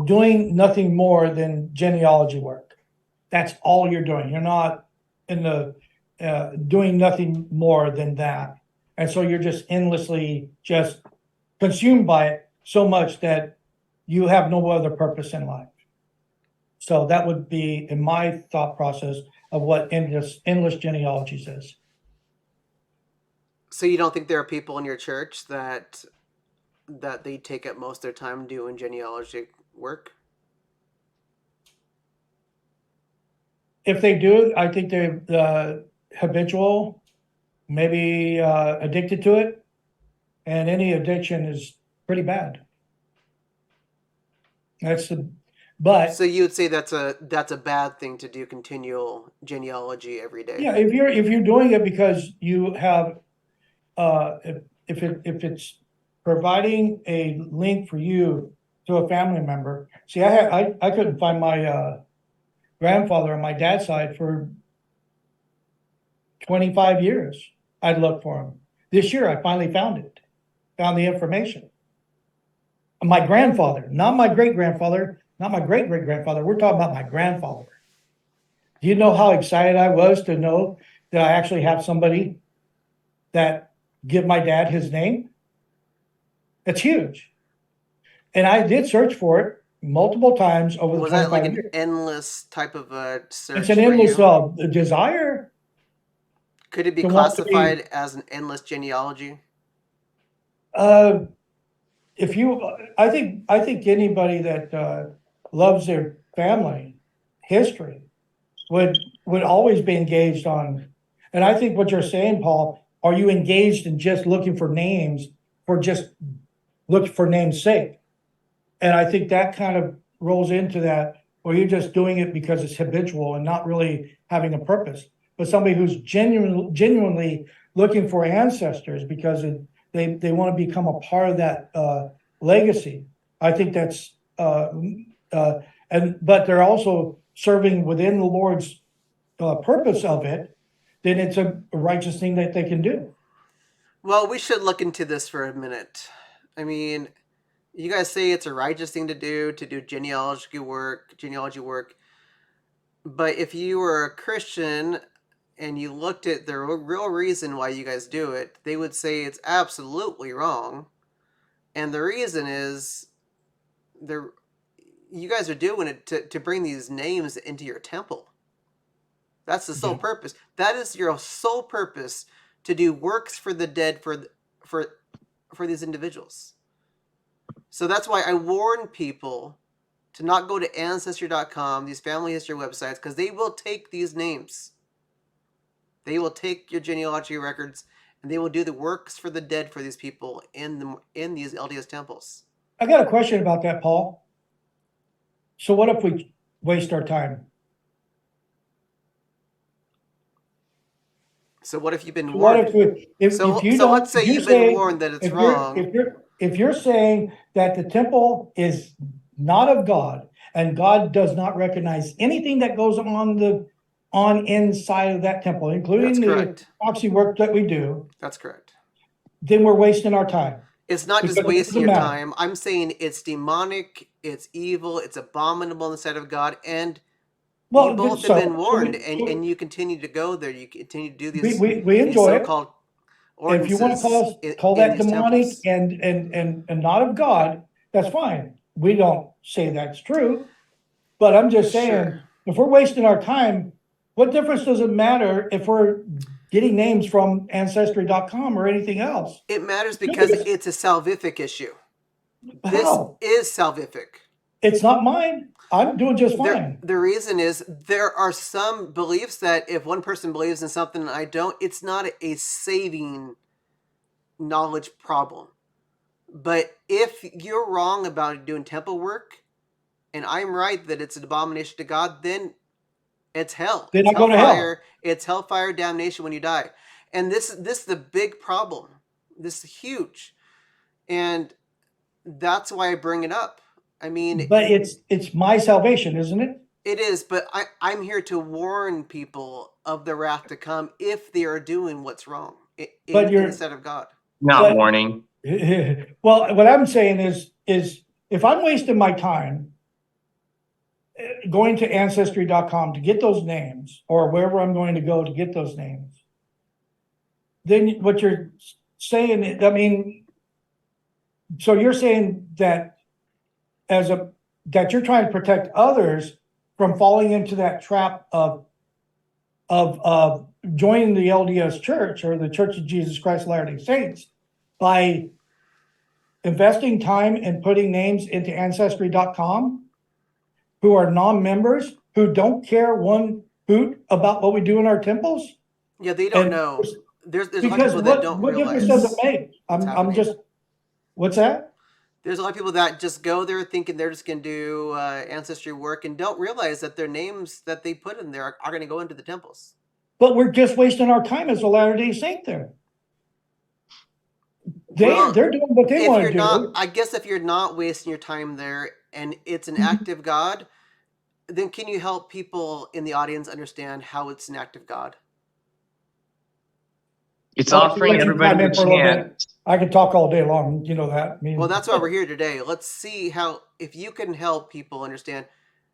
doing nothing more than genealogy work. That's all you're doing. You're not in the doing nothing more than that. And so you're just endlessly just consumed by it so much that you have no other purpose in life. So that would be in my thought process of what endless genealogies is. So you don't think there are people in your church that they take up most of their time doing genealogy work? If they do, I think they're habitual, maybe addicted to it, and any addiction is pretty bad. But So you would say that's a bad thing to do continual genealogy every day. yeah, if you're doing it because you have if it's providing a link for you to a family member. See, I couldn't find my grandfather on my dad's side for 25 years. I'd looked for him. This year I finally found the information. My grandfather, not my great grandfather, not my great great grandfather. We're talking about my grandfather. Do you know how excited I was to know that I actually have somebody that give my dad his name? It's huge. And I did search for it multiple times over the Was that like 25 an years. endless type of a It's search an for endless you? desire Could it be to want to be. classified as an endless genealogy? Uh, if you, I think anybody that loves their family history would always be engaged on. And I think what you're saying, Paul, are you engaged in just looking for names for just look for name's sake? And I think that kind of rolls into that, or you're just doing it because it's habitual and not really having a purpose. But somebody who's genuinely looking for ancestors because they want to become a part of that legacy. I think that's but they're also serving within the Lord's purpose of it. Then it's a righteous thing that they can do. Well, we should look into this for a minute. I mean, you guys say it's a righteous thing to do genealogy work. But if you were a Christian and you looked at the real reason why you guys do it, they would say it's absolutely wrong. And the reason is the you guys are doing it to bring these names into your temple. That's the sole Yeah. purpose. That is your sole purpose, to do works for the dead for for these individuals. So that's why I warn people to not go to ancestry.com, these family history websites, because they will take these names. They will take your genealogy records and they will do the works for the dead for these people in these LDS temples. I got a question about that, Paul. So what if we waste our time? So what if you've been What warned? if we, if you So don't, let's say if you're you've been saying, warned that it's if you're, wrong. if you're saying that the temple is not of God and God does not recognize anything that goes on inside of that temple, including That's the correct. proxy work that we do, That's correct. then we're wasting our time. It's not just Because it wasting doesn't your matter. time. I'm saying it's demonic, it's evil, it's abominable in the sight of God, and You Well, both have so, been warned, and you continue to go there. You continue to do we these enjoy it. so-called If you want to ordinances call in that these demonic temples. and not of God, that's fine. We don't say that's true, but I'm just Sure. saying, if we're wasting our time, what difference does it matter if we're getting names from ancestry.com or anything else? It matters because it's a salvific issue. This How? is salvific. It's not mine. I'm doing just There, fine. the reason is there are some beliefs that if one person believes in something and I don't, it's not a saving knowledge problem. But if you're wrong about doing temple work, and I'm right that it's an abomination to God, then it's hell. Then It's I go to hell. hellfire. It's hellfire damnation when you die. And this is the big problem. This is huge. And that's why I bring it up. I mean, But it's my salvation, isn't it? it is, but I'm here to warn people of the wrath to come if they are doing what's wrong But in the you're sight of God. Not but warning. well, what I'm saying is if I'm wasting my time going to ancestry.com to get those names or wherever I'm going to go to get those names, then what you're saying, I mean, so you're saying that that you're trying to protect others from falling into that trap of joining the LDS Church or the Church of Jesus Christ of Latter-day Saints by investing time and putting names into ancestry.com who are non-members who don't care one hoot about what we do in our temples. Yeah, they don't And know. There's a lot of because people that don't what difference does it realize make? what's I'm happening. just, what's that? There's a lot of people that just go there thinking they're just going to do ancestry work and don't realize that their names that they put in there are going to go into the temples. But we're just wasting our time as a Latter-day Saint there. Well, They're doing what they if want you're to not, do. I guess if you're not wasting your time there and it's an active God, then can you help people in the audience understand how it's an active God? It's Well, let offering you everybody chime the in for a little bit. chance. I could talk all day long, you know that. I mean, Well, that's why we're here today. Let's see how, if you can help people understand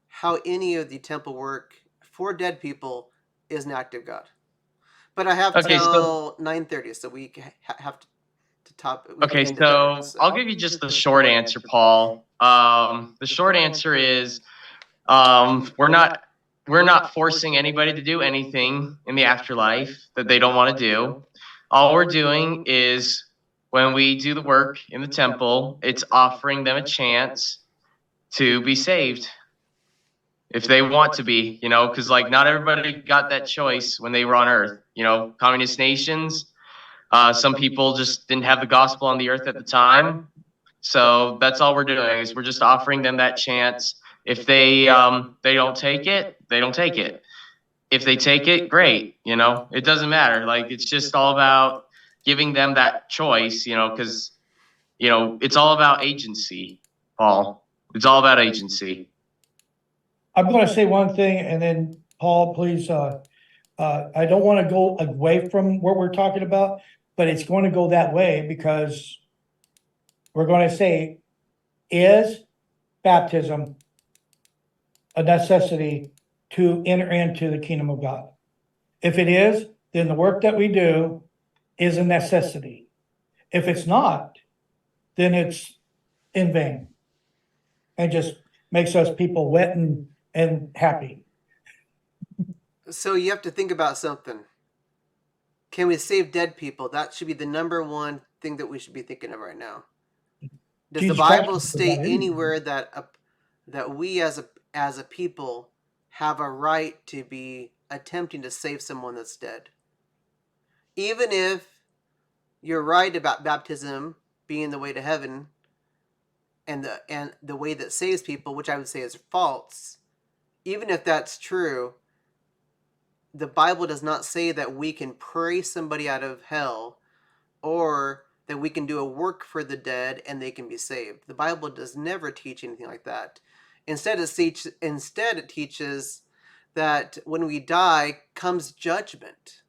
how any of the temple work for dead people is an active God. But I have Okay, so till 9:30, so we have to top. We have to okay, end it there. so I'll give you just the short answer, Paul. The short answer is we're not forcing anybody to do anything in the afterlife that they don't want to do. All we're doing is when we do the work in the temple, it's offering them a chance to be saved if they want to be, because like not everybody got that choice when they were on Earth. Communist nations, some people just didn't have the gospel on the earth at the time. So that's all we're doing is we're just offering them that chance. If they don't take it, they don't take it. If they take it, great. It doesn't matter. Like it's just all about giving them that choice. Because it's all about agency, Paul. It's all about agency. I'm going to say one thing and then Paul, please, I don't want to go away from what we're talking about, but it's going to go that way because we're going to say, is baptism a necessity to enter into the kingdom of God? If it is, then the work that we do is a necessity. If it's not, then it's in vain and just makes us people wet and happy. So you have to think about something. Can we save dead people? That should be the number one thing that we should be thinking of right now. Does the Jesus Christ Bible was state that anywhere that we as a people have a right to be attempting to save someone that's dead? Even if you're right about baptism being the way to heaven and the way that saves people, which I would say is false, even if that's true, the Bible does not say that we can pray somebody out of hell or that we can do a work for the dead and they can be saved. The Bible does never teach anything like that. Instead, it teaches that when we die comes judgment.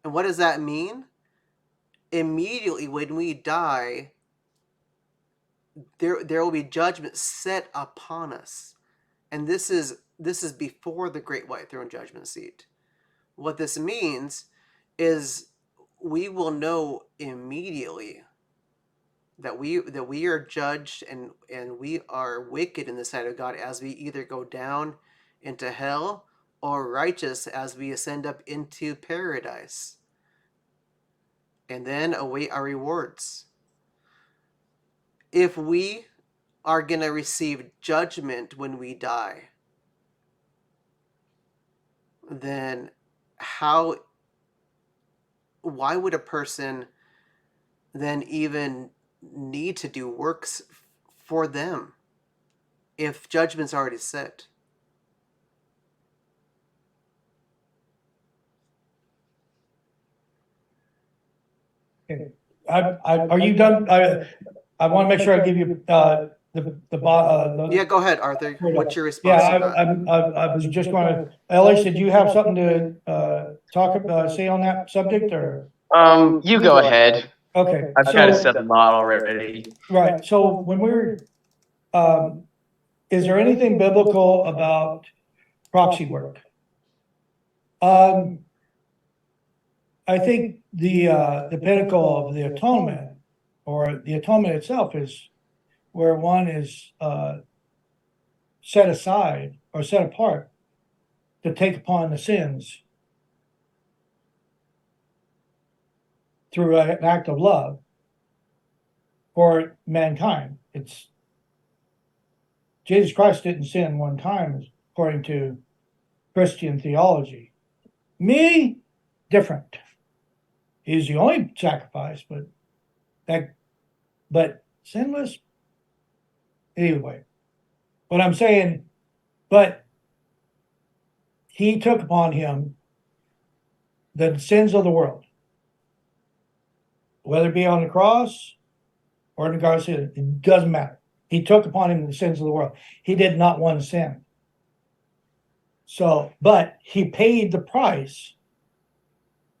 And what does that mean? Immediately when we die, there will be judgment set upon us. And this is before the great white throne judgment seat. What this means is we will know immediately that we are judged and we are wicked in the sight of God as we either go down into hell or righteous as we ascend up into paradise and then await our rewards. If we are going to receive judgment when we die, then why would a person then even need to do works for them if judgment's already set? Are you done? I want to make sure I give you Yeah, go ahead, Arthur. What's your Yeah, response to that? I was just going to, Ellis, did you have something to say on that subject, or? You go ahead. Okay, I've kind of said a lot already. right. So when is there anything biblical about proxy work? I think the pinnacle of the atonement, or the atonement itself, is where one is set aside or set apart to take upon the sins through an act of love for mankind. It's Jesus Christ didn't sin one time, according to Christian theology. Me, different. He's the only sacrifice, but sinless. Anyway, what I'm saying, but he took upon him the sins of the world, whether it be on the cross or in the Garden of Eden, it doesn't matter. He took upon him the sins of the world. He did not one sin. So, but he paid the price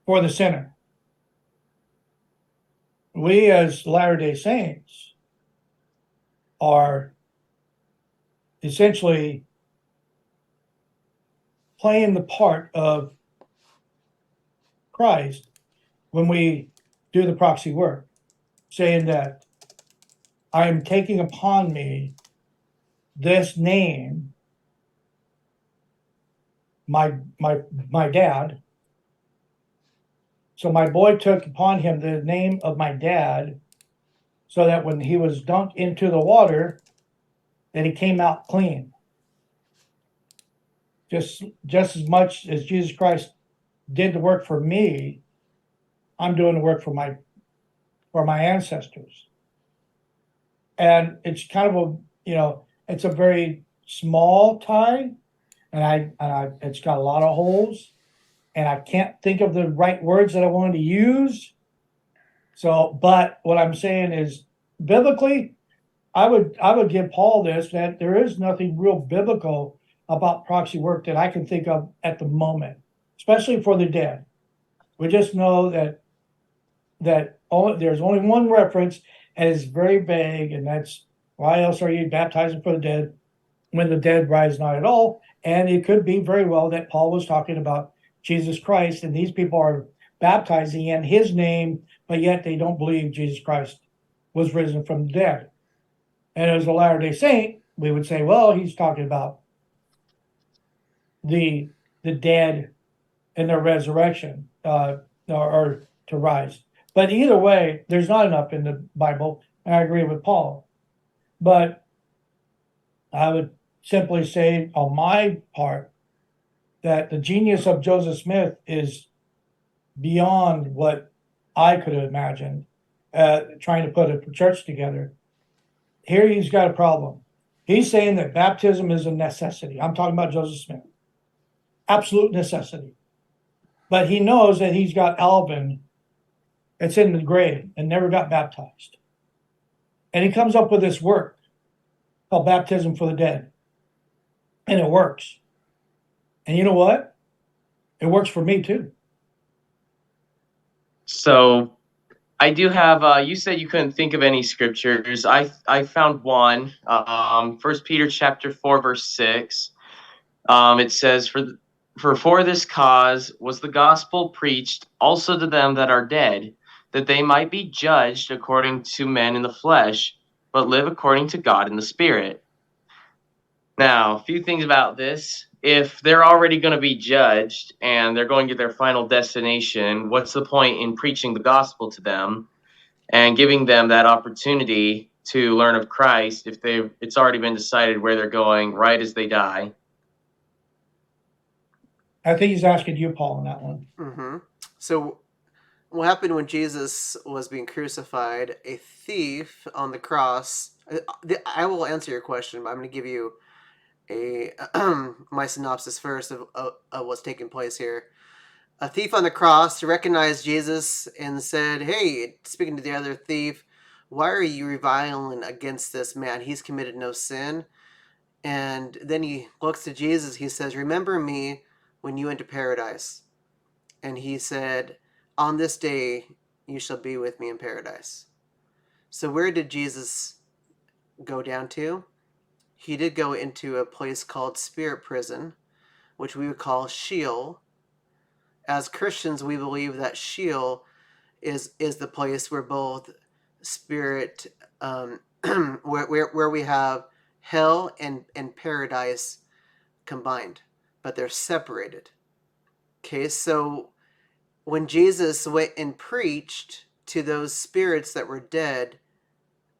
for the sinner. We as Latter-day Saints are essentially playing the part of Christ when we do the proxy work, saying that I am taking upon me this name, my dad. So my boy took upon him the name of my dad, so that when he was dunked into the water, that he came out clean. Just as much as Jesus Christ did the work for me, I'm doing the work for my ancestors. And it's kind of it's a very small tie, and it's got a lot of holes, and I can't think of the right words that I wanted to use. So, but what I'm saying is, biblically, I would give Paul this, that there is nothing real biblical about proxy work that I can think of at the moment, especially for the dead. We just know that there's only one reference, and it's very vague, and that's, why else are you baptizing for the dead when the dead rise not at all? And it could be very well that Paul was talking about Jesus Christ, and these people are baptizing in his name, but yet they don't believe Jesus Christ was risen from the dead. And as a Latter-day Saint, we would say, well, he's talking about the dead and their resurrection, or to rise. But either way, there's not enough in the Bible, and I agree with Paul. But I would simply say, on my part, that the genius of Joseph Smith is beyond what I could have imagined, trying to put a church together. Here he's got a problem. He's saying that baptism is a necessity. I'm talking about Joseph Smith. Absolute necessity. But he knows that he's got Alvin that's in the grave and never got baptized. And he comes up with this work called Baptism for the Dead. And it works. And you know what? It works for me too. So I do have. You said you couldn't think of any scriptures. I found one. 1 Peter chapter 4 verse 6. It says, For this cause was the gospel preached also to them that are dead, that they might be judged according to men in the flesh, but live according to God in the spirit. Now, a few things about this. If they're already going to be judged and they're going to their final destination, what's the point in preaching the gospel to them and giving them that opportunity to learn of Christ if it's already been decided where they're going right as they die? I think he's asking you, Paul, on that one. Mm-hmm. So, what happened when Jesus was being crucified? A thief on the cross. I will answer your question, but I'm going to give you a my synopsis first of what's taking place here. A thief on the cross recognized Jesus and said, "Hey," speaking to the other thief, "why are you reviling against this man? He's committed no sin." And then he looks to Jesus. He says, "Remember me when you enter paradise." And he said, "On this day you shall be with me in paradise." So where did Jesus go down to? He did go into a place called spirit prison, which we would call Sheol. As Christians, we believe that Sheol is the place where both spirit, where we have hell and paradise combined, but they're separated. Okay, so when Jesus went and preached to those spirits that were dead,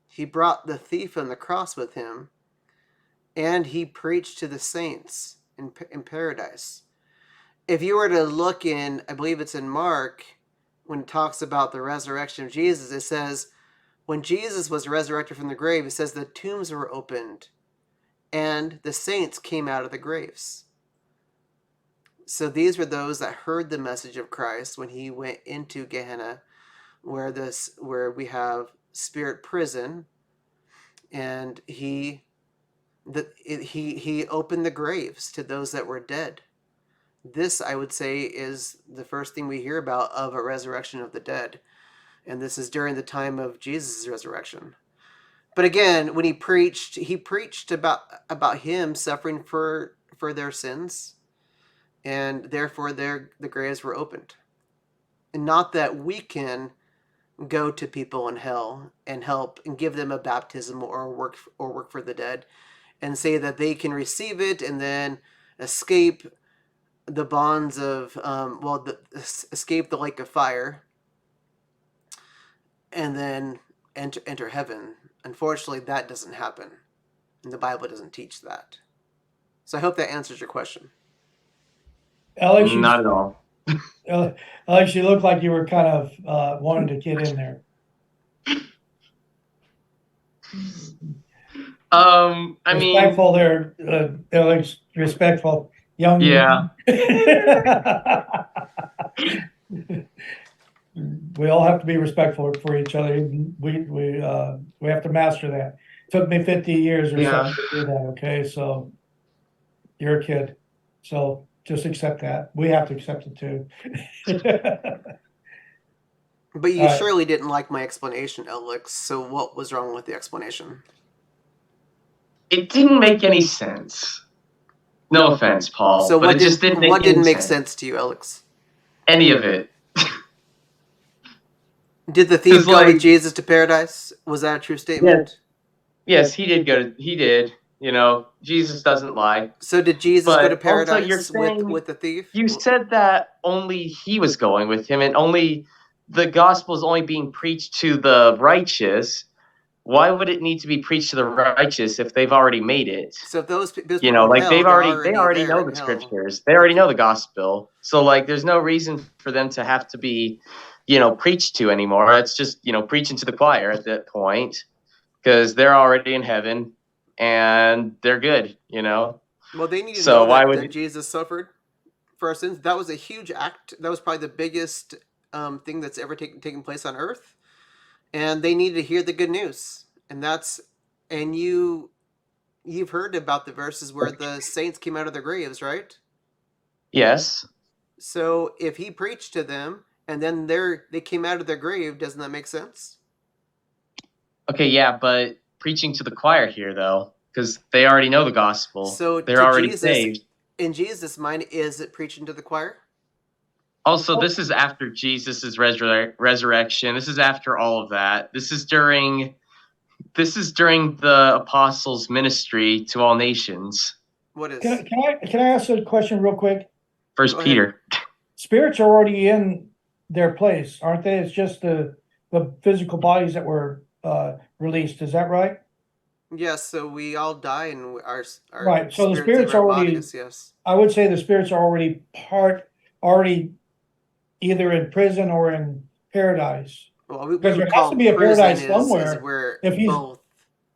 he brought the thief on the cross with him, and he preached to the saints in paradise. If you were to look in, I believe it's in Mark, when it talks about the resurrection of Jesus, it says, when Jesus was resurrected from the grave, it says the tombs were opened and the saints came out of the graves. So these were those that heard the message of Christ when he went into Gehenna, where we have spirit prison, and he opened the graves to those that were dead. This, I would say, is the first thing we hear about of a resurrection of the dead, and this is during the time of Jesus' resurrection. But again, when he preached about him suffering for their sins, and therefore the graves were opened. And not that we can go to people in hell and help and give them a baptism or work for the dead and say that they can receive it and then escape the bonds of escape the lake of fire and then enter heaven. Unfortunately, that doesn't happen, and the Bible doesn't teach that. So I hope that answers your question. Alex, Not at all. Alex, you look like you were kind of wanting to get in there. I mean, Respectful there, Alex, respectful. Young. yeah. We all have to be respectful for each other. We have to master that. Took me 50 years or Yeah. something to do that. Okay, so you're a kid, so just accept that. We have to accept it too. But you All right. surely didn't like my explanation, Alex. So what was wrong with the explanation? It didn't make any sense. No offense, Paul, So but it just didn't make what any didn't make sense. sense to you, Alex? Any of it. Did the thief 'Cause, go with like, Jesus to paradise? Was that a true statement? yes, he did. You know, Jesus doesn't lie. So did Jesus go to But also, you're paradise saying with the thief? you said that only he was going with him, and only the gospel is only being preached to the righteous. Why would it need to be preached to the righteous if they've already made it? So if those You people know, are in like hell, they already there know in the hell. scriptures. They already know the gospel. So like there's no reason for them to have to be, preached to anymore. It's just, preaching to the choir at that point because they're already in heaven and they're good, Well, they need to know So why that would Jesus suffered for our sins. That was a huge act. That was probably the biggest thing that's ever taken place on earth. And they needed to hear the good news. And you've heard about the verses where the saints came out of their graves, right? Yes. So if he preached to them and then they came out of their grave. Doesn't that make sense? Okay, yeah, but preaching to the choir here, though, because they already know the gospel. So They're to already Jesus, saved. in Jesus' mind, is it preaching to the choir? Also, this is after Jesus' resurrection. This is after all of that. This is during the apostles' ministry to all nations. What Can is? can I ask a question real quick? First Go ahead. Peter. Spirits are already in their place, aren't they? It's just the physical bodies that were released. Is that right? Yes. So we all die, and our Right. So the spirits leave spirits our already, bodies. Yes. I would say the spirits are already either in prison or in paradise. Well, we Because there would has call to be a prison paradise is somewhere. where If he's, both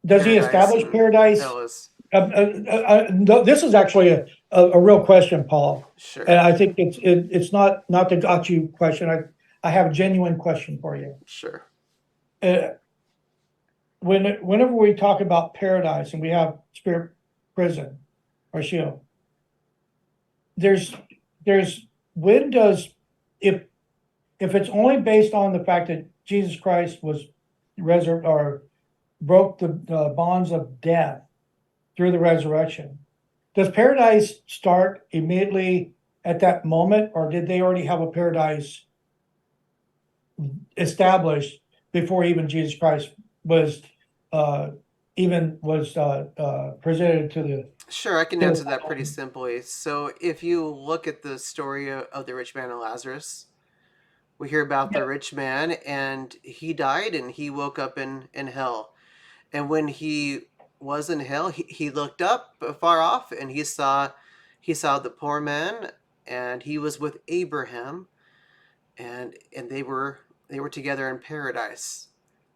does he paradise establish and paradise? hell is. No, this is actually a real question, Paul. Sure. And I think it's not the got you question. I have a genuine question for you. Sure. Uh, whenever we talk about paradise and we have spirit prison or shield, there's when does if it's only based on the fact that Jesus Christ was or broke the bonds of death through the resurrection, does paradise start immediately at that moment, or did they already have a paradise established before even Jesus Christ was presented to the? Sure, I can answer that pretty simply. So, if you look at the story of the rich man and Lazarus, we hear about the rich man, and he died and he woke up in hell. And when he was in hell, he looked up far off, and he saw the poor man, and he was with Abraham, and they were together in paradise.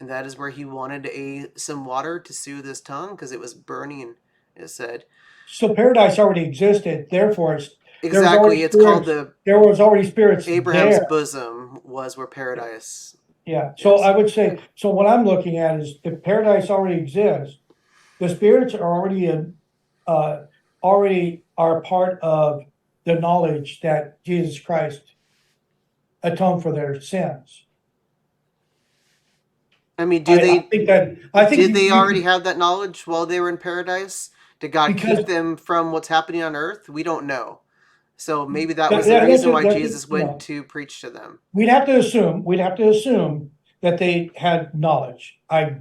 And that is where he wanted some water to soothe his tongue because it was burning, it said. So paradise already existed, therefore there was Exactly. already It's called spirits. the There was already spirits Abraham's there. bosom was where paradise. Yeah. So Yes. I would say, so what I'm looking at is if paradise already exists, the spirits are already are part of the knowledge that Jesus Christ atoned for their sins. I mean, I think did they you already can, have that knowledge while they were in paradise? Did God because keep them from what's happening on earth? We don't know. So maybe that was the that, reason why that's Jesus went to preach to them. we'd have to assume that they had knowledge. I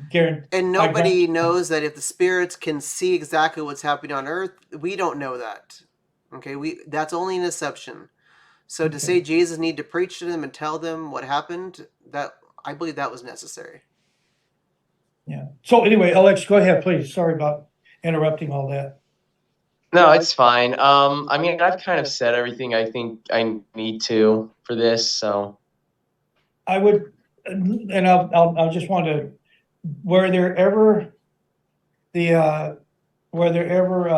guarantee. And I grant nobody you that. knows that if the spirits can see exactly what's happening on earth, we don't know that. Okay, that's only an assumption. So to say Okay. Jesus needed to preach to them and tell them what happened, that I believe that was necessary. Yeah. So anyway, Alex, go ahead, please. Sorry about interrupting all that. No, it's fine. I mean, I've kind of said everything I think I need to for this, so. I would, and I'll just want to, were there ever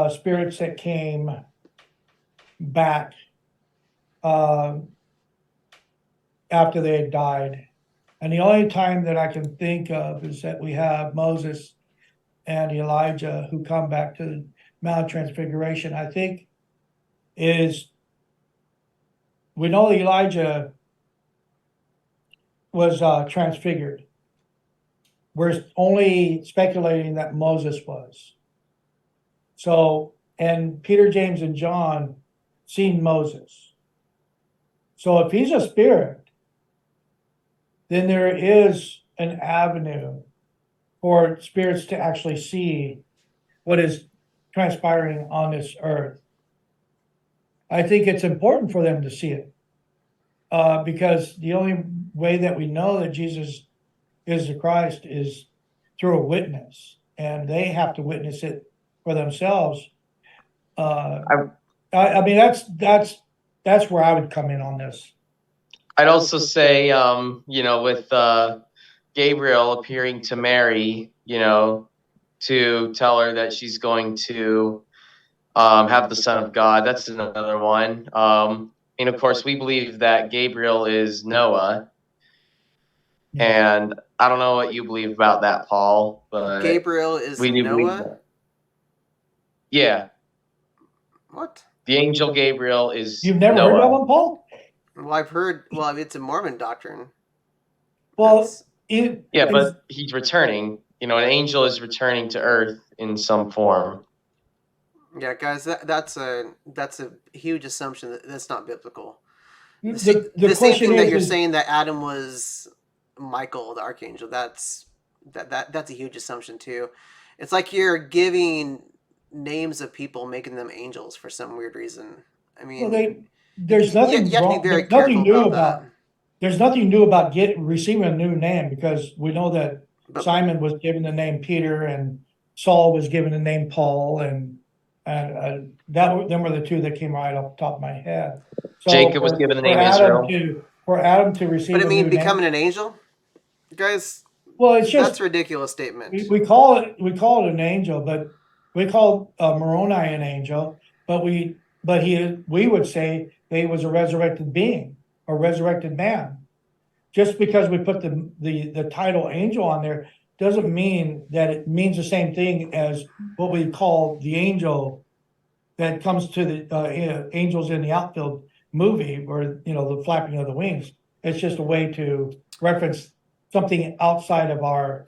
spirits that came back after they had died? And the only time that I can think of is that we have Moses and Elijah who come back to the Mount of Transfiguration. I think is we know Elijah was transfigured. We're only speculating that Moses was. So, and Peter, James, and John seen Moses. So if he's a spirit, then there is an avenue for spirits to actually see what is transpiring on this earth. I think it's important for them to see it because the only way that we know that Jesus is the Christ is through a witness, and they have to witness it for themselves. I mean, that's where I would come in on this. I'd also say, with Gabriel appearing to Mary, to tell her that she's going to have the Son of God. That's another one. And of course, we believe that Gabriel is Noah. And I don't know what you believe about that, Paul, but Gabriel is we do believe Noah? that. Yeah. What? The angel Gabriel is You've never heard that Noah. one, Paul? Well, I've heard. Well, it's a Mormon doctrine. Well, Yeah, but he's returning. An angel is returning to Earth in some form. Yeah, guys, that's a huge assumption that's not biblical. the Same question thing that is, you're saying that Adam was Michael the archangel. That's a huge assumption too. It's like you're giving names of people, making them angels for some weird reason. I well, mean, there's you nothing have to be wrong. very careful about that. There's nothing new about receiving a new name, because we know that But Simon was given the name Peter and Saul was given the name Paul, and them were the two that came right off the top of my head. So Jacob was given the name Israel. For Adam to receive I a mean, new becoming name, an angel, guys, well, it's just that's a ridiculous statement. we call it an angel, but we call Moroni an angel, but we would say that he was a resurrected being, a resurrected man. Just because we put the title angel on there doesn't mean that it means the same thing as what we call the angel that comes to the Angels in the Outfield movie, or the flapping of the wings. It's just a way to reference something outside of our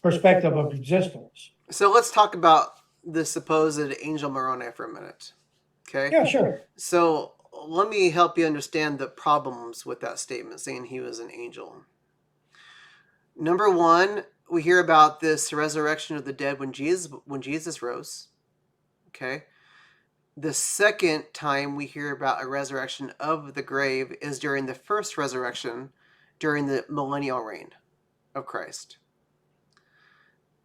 perspective of existence. So let's talk about the supposed angel Moroni for a minute. Okay. Yeah, sure. So let me help you understand the problems with that statement, saying he was an angel. Number one, we hear about this resurrection of the dead when Jesus rose. Okay. The second time we hear about a resurrection of the grave is during the first resurrection, during the millennial reign of Christ.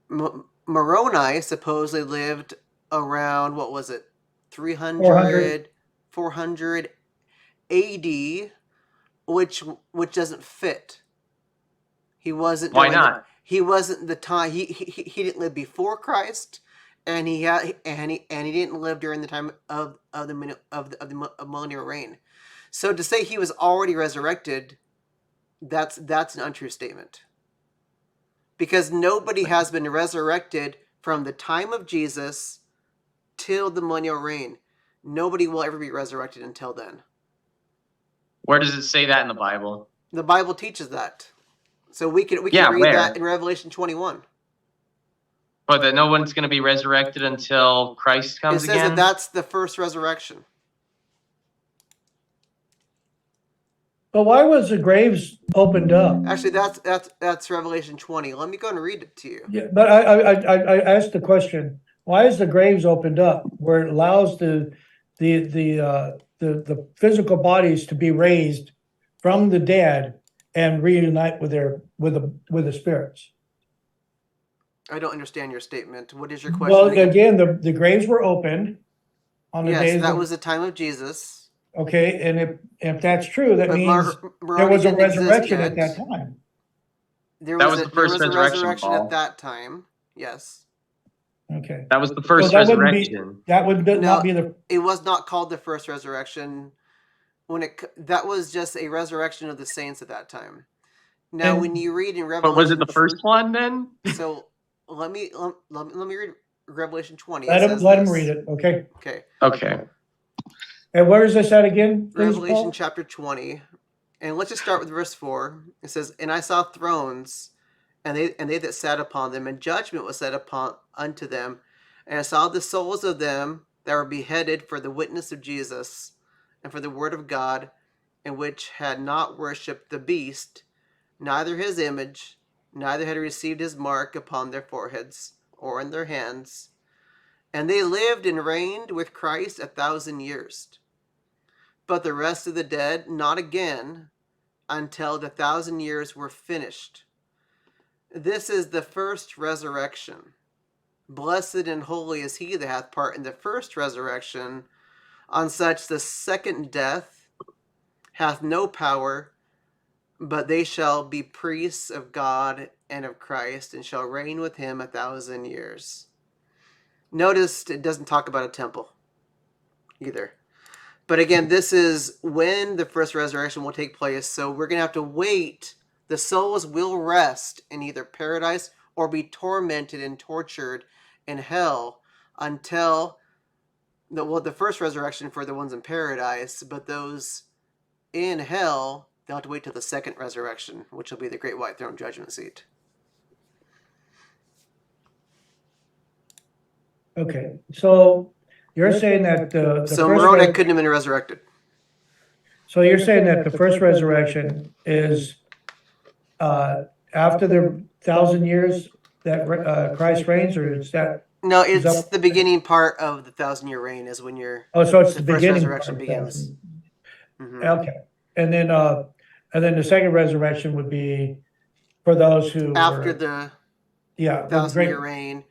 Moroni supposedly lived around, what was it, 300, 400 AD, which doesn't fit. He wasn't. Why not? He wasn't the time. He didn't live before Christ, and he didn't live during the time of the millennial reign. So to say he was already resurrected, that's an untrue statement. Because nobody has been resurrected from the time of Jesus till the millennial reign. Nobody will ever be resurrected until then. Where does it say that in the Bible? The Bible teaches that. So we can read that in Revelation 21. But that no one's going to be resurrected until Christ comes again? It says that that's the first resurrection. But why was the graves opened up? Actually, that's Revelation 20. Let me go and read it to you. Yeah, but I asked the question, why is the graves opened up where it allows the physical bodies to be raised from the dead and reunite with the spirits? I don't understand your statement. What is your question? Well, again, the graves were opened on the days. Yes, that was the time of Jesus. Okay, and if that's true, that means there was a resurrection at that time. There was the first resurrection at that time. Yes. Okay. That was the first resurrection. That would not be the. It was not called the first resurrection. That was just a resurrection of the saints at that time. Now, when you read in Revelation, but was it the first one then? So let me read Revelation 20. Let him read it. Okay. Okay. And where is this at again? Revelation chapter 20. And let's just start with verse 4. It says, "And I saw thrones, and they that sat upon them, and judgment was set upon unto them. And I saw the souls of them that were beheaded for the witness of Jesus, and for the word of God, and which had not worshipped the beast, neither his image, neither had received his mark upon their foreheads or in their hands. And they lived and reigned with Christ 1,000 years. But the rest of the dead, not again, until the 1,000 years were finished. This is the first resurrection. Blessed and holy is he that hath part in the first resurrection. On such the second death hath no power, but they shall be priests of God and of Christ, and shall reign with him 1,000 years." Notice it doesn't talk about a temple either. But again, this is when the first resurrection will take place, so we're going to have to wait. The souls will rest in either paradise or be tormented and tortured in hell until the first resurrection for the ones in paradise, but those in hell, they'll have to wait till the second resurrection, which will be the great white throne judgment seat. Okay, so you're saying that the So first Moroni couldn't have been resurrected. so you're saying that the first resurrection is after the 1,000 years that Christ reigns, or is that? No, Is it's that- the beginning part of the 1,000-year reign is when Oh, so it's the the first beginning resurrection part of begins. 1,000. Mhm. Okay, and then the second resurrection would be for those who After were, the yeah, the 1,000-year great. reign,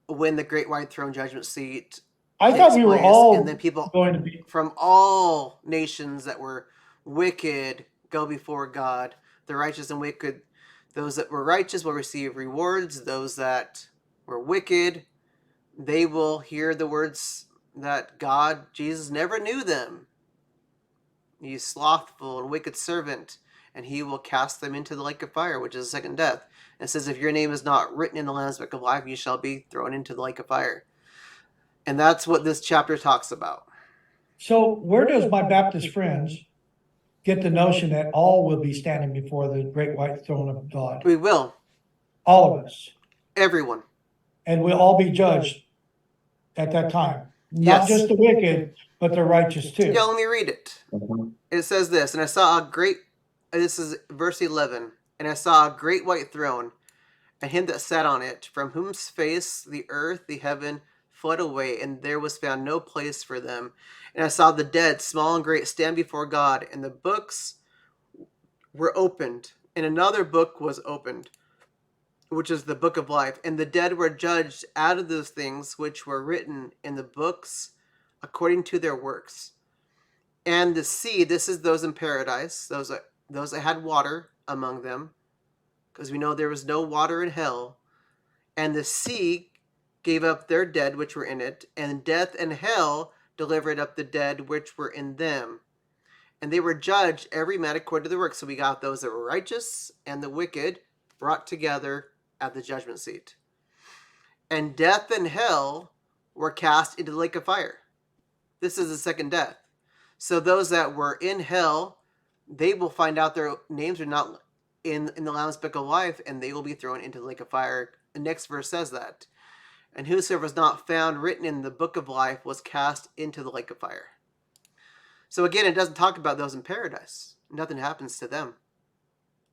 when the great white throne judgment seat I takes thought we were place, all and then people going to be. from all nations that were wicked go before God. The righteous and wicked, those that were righteous will receive rewards. Those that were wicked, they will hear the words that God, Jesus, never knew them. You slothful and wicked servant, and he will cast them into the lake of fire, which is the second death. And it says, if your name is not written in the Lamb's Book of Life, you shall be thrown into the lake of fire. And that's what this chapter talks about. So where does my Baptist friends get the notion that all will be standing before the great white throne of God? We will. All of us. Everyone. And we'll all be judged at that time. Not Yes. just the wicked, but the righteous too. Yeah, let me read it. It says this, and I saw a great, this is verse 11, and I saw a great white throne, and him that sat on it, from whose face the earth, the heaven, fled away, and there was found no place for them. And I saw the dead, small and great, stand before God, and the books were opened, and another book was opened, which is the book of life. And the dead were judged out of those things which were written in the books according to their works. And the sea, this is those in paradise, those that had water among them, because we know there was no water in hell. And the sea gave up their dead which were in it, and death and hell delivered up the dead which were in them. And they were judged every man according to their works. So we got those that were righteous and the wicked brought together at the judgment seat. And death and hell were cast into the lake of fire. This is the second death. So those that were in hell, they will find out their names are not in the Lamb's Book of Life, and they will be thrown into the lake of fire. The next verse says that. And whosoever was not found written in the book of life was cast into the lake of fire. So again, it doesn't talk about those in paradise. Nothing happens to them.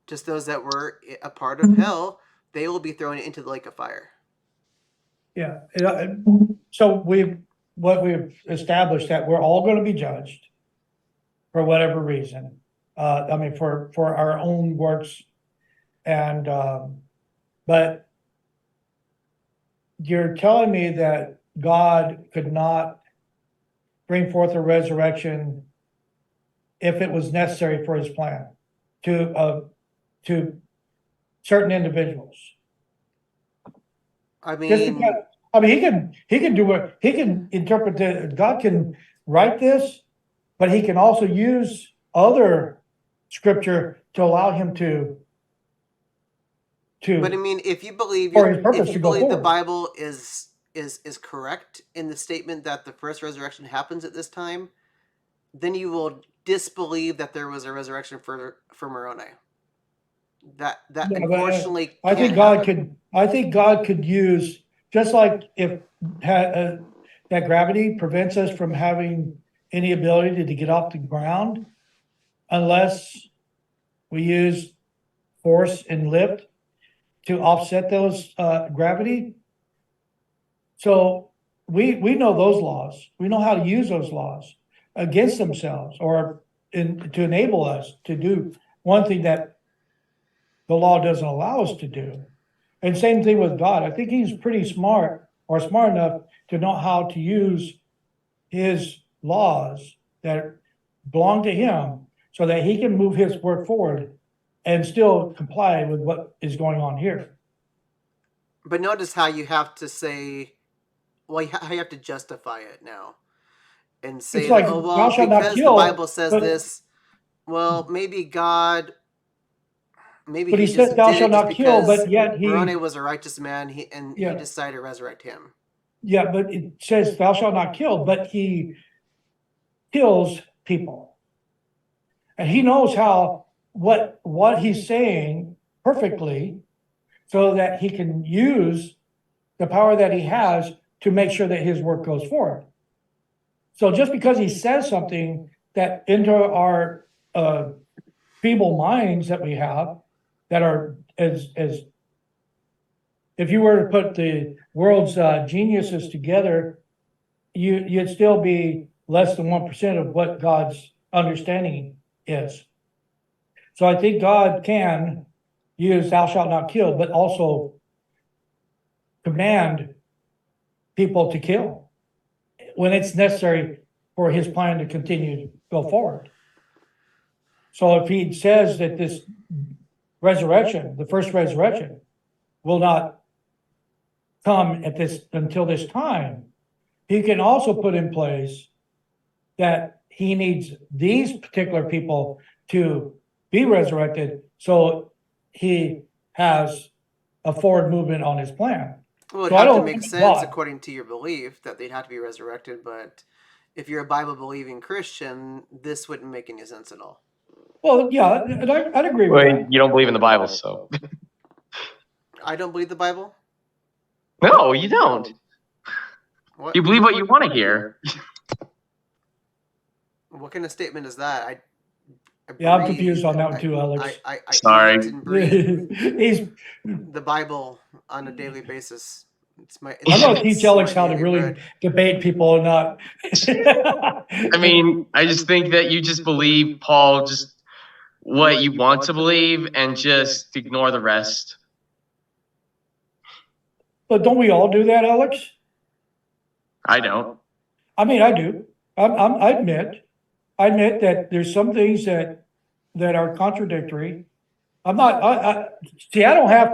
Just those that were a part of hell, they will be thrown into the lake of fire. Yeah. So we've established that we're all going to be judged for whatever reason. I mean, for our own works, and but you're telling me that God could not bring forth a resurrection if it was necessary for His plan to certain individuals. I Just mean, because, I mean, he can do what he can interpret it. God can write this, but He can also use other scripture to allow Him to. but I mean, if you believe For His purpose if to you go believe the forward. Bible is correct in the statement that the first resurrection happens at this time, then you will disbelieve that there was a resurrection for Moroni. That Yeah, but, unfortunately I think can't God happen. could. I think God could use, just like if that gravity prevents us from having any ability to get off the ground, unless we use force and lift to offset those gravity. So we know those laws. We know how to use those laws against themselves, or to enable us to do one thing that the law doesn't allow us to do. And same thing with God. I think He's pretty smart, or smart enough to know how to use His laws that belong to Him, so that He can move His work forward and still comply with what is going on here. But notice how you have to say, well, how you have to justify it now, and say It's that, like, oh thou well, shalt not because the kill, Bible says but this. Well, maybe God, maybe But He He said, just thou did shalt it just not kill, because but yet Moroni He, was a righteous man, He yeah, decided to resurrect him. yeah, but it says, thou shalt not kill, but He kills people. And he knows what he's saying perfectly so that he can use the power that he has to make sure that his work goes forward. So just because he says something that into our feeble minds that we have, that are as if you were to put the world's geniuses together, you'd still be less than 1% of what God's understanding is. So I think God can use thou shalt not kill, but also command people to kill when it's necessary for his plan to continue to go forward. So if he says that this resurrection, the first resurrection, will not come until this time, he can also put in place that he needs these particular people to be resurrected, so he has a forward movement on his plan. Well, it'd So I have to don't make think sense God- according to your belief that they'd have to be resurrected, but if you're a Bible-believing Christian, this wouldn't make any sense at all. Well, yeah, and I'd agree with Well, that. you don't believe in the Bible, so. I don't believe the Bible. No, you don't. What? You believe what you want to hear. What kind of statement is that? I Yeah, I'm breathe. confused on that one too, Alex. I Sorry. eat and breathe He's, the Bible on a daily basis. I'm gonna teach Alex my how to daily really bread. debate people and not. I mean, I just think that you just believe, Paul, just what you want to believe and just ignore the rest. But don't we all do that, Alex? I don't. I mean, I do. I admit that there's some things that are contradictory. I'm not, see, I don't have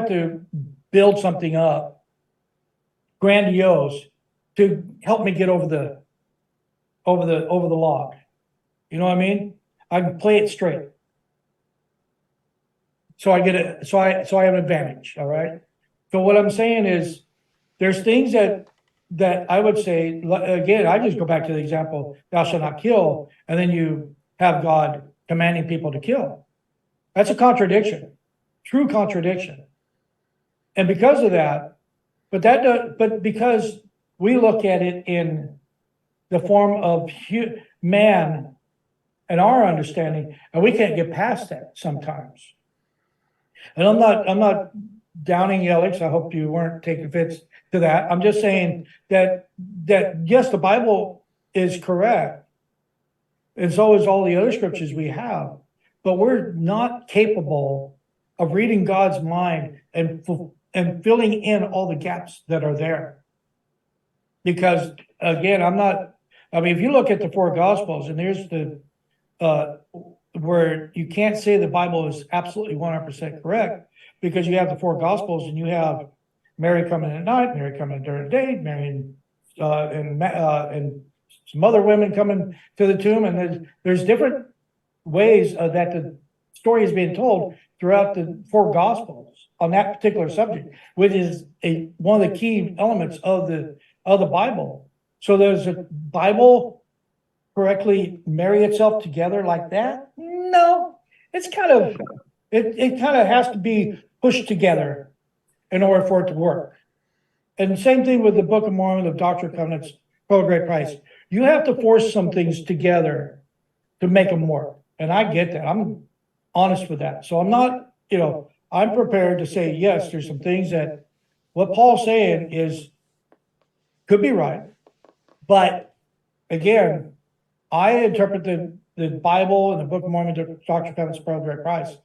to build something up grandiose to help me get over the log. You know what I mean? I can play it straight. So I have an advantage, all right? So what I'm saying is, there's things that I would say, again, I just go back to the example, thou shalt not kill, and then you have God commanding people to kill. That's a contradiction, true contradiction. And because of that, but because we look at it in the form of man and our understanding, and we can't get past that sometimes. And I'm not downing Alex. I hope you weren't taking offense to that. I'm just saying that yes, the Bible is correct, and so is all the other scriptures we have, but we're not capable of reading God's mind and filling in all the gaps that are there. Because again, I mean, if you look at the four Gospels, and there's where you can't say the Bible is absolutely 100% correct, because you have the four Gospels and you have Mary coming at night, Mary coming during the day, Mary and some other women coming to the tomb, and there's different ways that the story is being told throughout the four Gospels on that particular subject, which is one of the key elements of the Bible. So does the Bible correctly marry itself together like that? No, it's kind of it kind of has to be pushed together in order for it to work. And the same thing with the Book of Mormon, the Doctrine and Covenants, Pearl of Great Price. You have to force some things together to make them work. And I get that. I'm honest with that. So I'm not, I'm prepared to say, yes, there's some things that what Paul's saying could be right. But again, I interpret the Bible and the Book of Mormon, the Doctrine and Covenants, Pearl of Great Price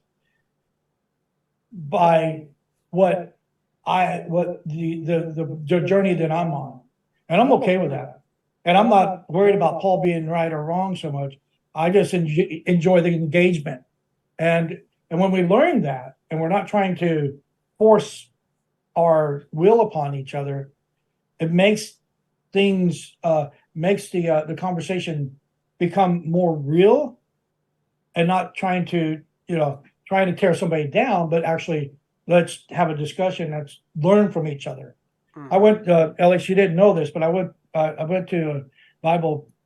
by what the journey that I'm on. And I'm okay with that. And I'm not worried about Paul being right or wrong so much. I just enjoy the engagement. And when we learn that, and we're not trying to force our will upon each other, it makes things, makes the conversation become more real, and not trying to tear somebody down, but actually let's have a discussion. Let's learn from each other. I went, Alex, you didn't know this, but I went to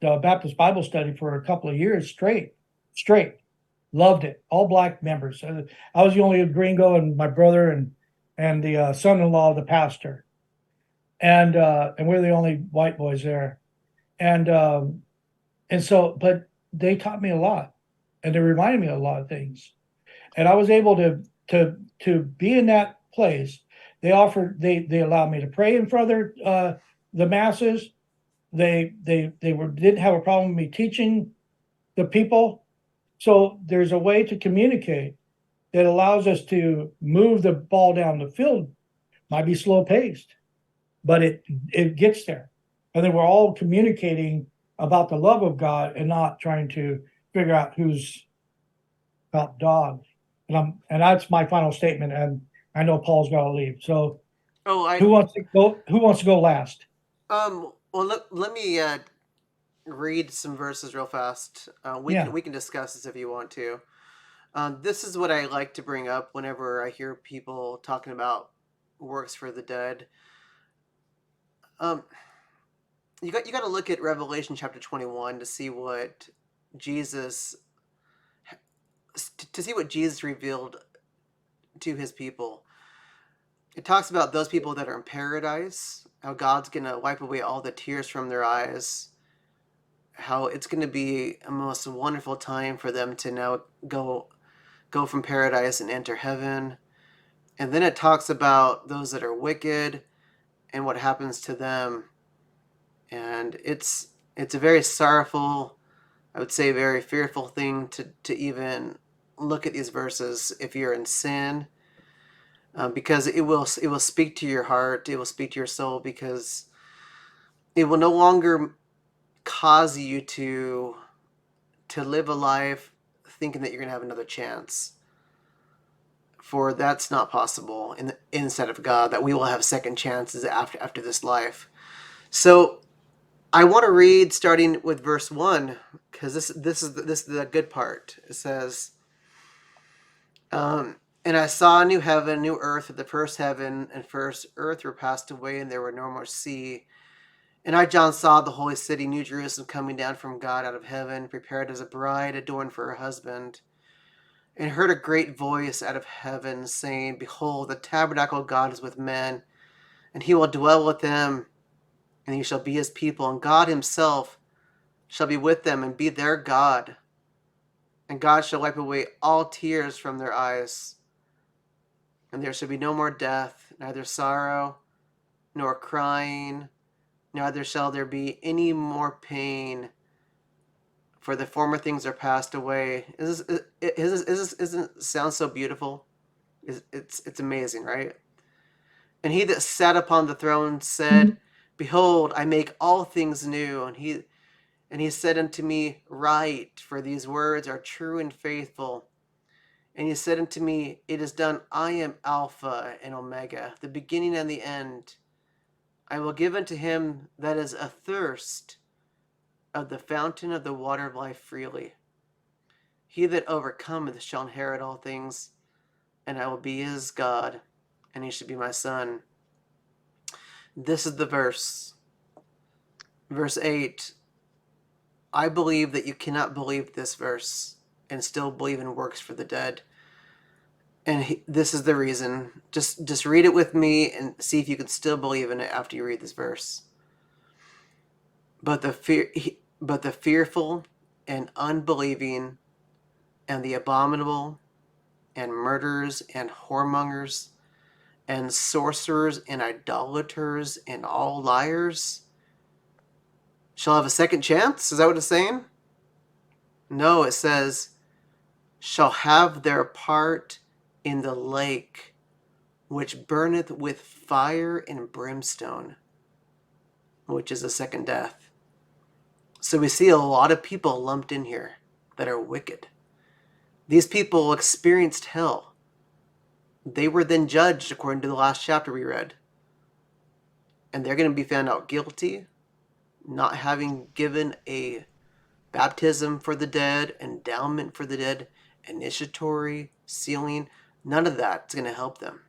a Baptist Bible study for a couple of years straight. straight. Loved it. All black members. I was the only gringo, and my brother and the son-in-law of the pastor, and we're the only white boys there. And so, but they taught me a lot, and they reminded me of a lot of things, and I was able to be in that place. They allowed me to pray in front of the masses. Didn't have a problem with me teaching the people. So there's a way to communicate that allows us to move the ball down the field. Might be slow paced, but it gets there. And then we're all communicating about the love of God and not trying to figure out who's top dog. And that's my final statement. And I know Paul's got to leave. So who wants to go? Who wants to go last? Well, let me read some verses real fast. We can discuss this if you want to. This is what I like to bring up whenever I hear people talking about works for the dead. You got to look at Revelation chapter 21 to see what Jesus revealed to his people. It talks about those people that are in paradise, how God's going to wipe away all the tears from their eyes, how it's going to be a most wonderful time for them to now go from paradise and enter heaven. And then it talks about those that are wicked and what happens to them. And it's a very sorrowful, I would say very fearful thing to even look at these verses if you're in sin. Because it will speak to your heart, it will speak to your soul, because it will no longer cause you to live a life thinking that you're going to have another chance. For that's not possible inside of God, that we will have second chances after this life. So I want to read starting with verse 1, because this is the good part. It says, and I saw a new heaven, new earth. The first heaven and first earth were passed away, and there were no more sea. And I, John, saw the holy city, New Jerusalem, coming down from God out of heaven, prepared as a bride adorned for her husband. And heard a great voice out of heaven saying, Behold, the tabernacle of God is with men, and he will dwell with them, and he shall be his people, and God himself shall be with them and be their God. And God shall wipe away all tears from their eyes. And there shall be no more death, neither sorrow, nor crying, neither shall there be any more pain, for the former things are passed away. Doesn't it sound so beautiful? It's amazing, right? And he that sat upon the throne said, Behold, I make all things new. And he said unto me, Write, for these words are true and faithful. And he said unto me, It is done. I am Alpha and Omega, the beginning and the end. I will give unto him that is athirst of the fountain of the water of life freely. He that overcometh shall inherit all things, and I will be his God, and he shall be my son. This is the verse. Verse 8. I believe that you cannot believe this verse and still believe in works for the dead. And this is the reason. Just read it with me and see if you can still believe in it after you read this verse. But the fearful and unbelieving and the abominable and murderers and whoremongers and sorcerers and idolaters and all liars shall have a second chance? Is that what it's saying? No, it says, shall have their part in the lake which burneth with fire and brimstone, which is the second death. So we see a lot of people lumped in here that are wicked. These people experienced hell. They were then judged according to the last chapter we read. And they're going to be found out guilty, not having given a baptism for the dead, endowment for the dead, initiatory, sealing. None of that is going to help them.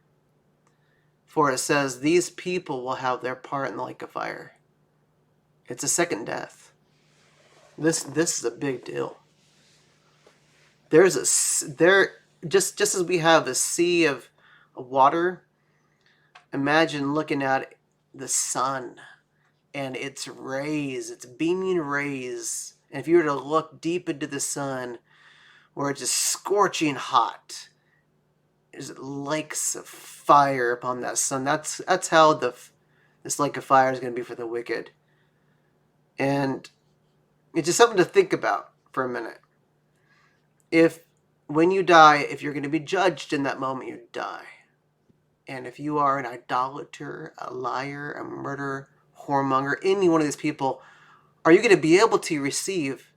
For it says, these people will have their part in the lake of fire. It's a second death. This is a big deal. there just as we have a sea of water. Imagine looking at the sun and its rays, its beaming rays. And if you were to look deep into the sun, where it's just scorching hot, there's lakes of fire upon that sun. That's how this lake of fire is going to be for the wicked. And it's just something to think about for a minute. If when you die, if you're going to be judged in that moment, you die. And if you are an idolater, a liar, a murderer, whoremonger, any one of these people, are you going to be able to receive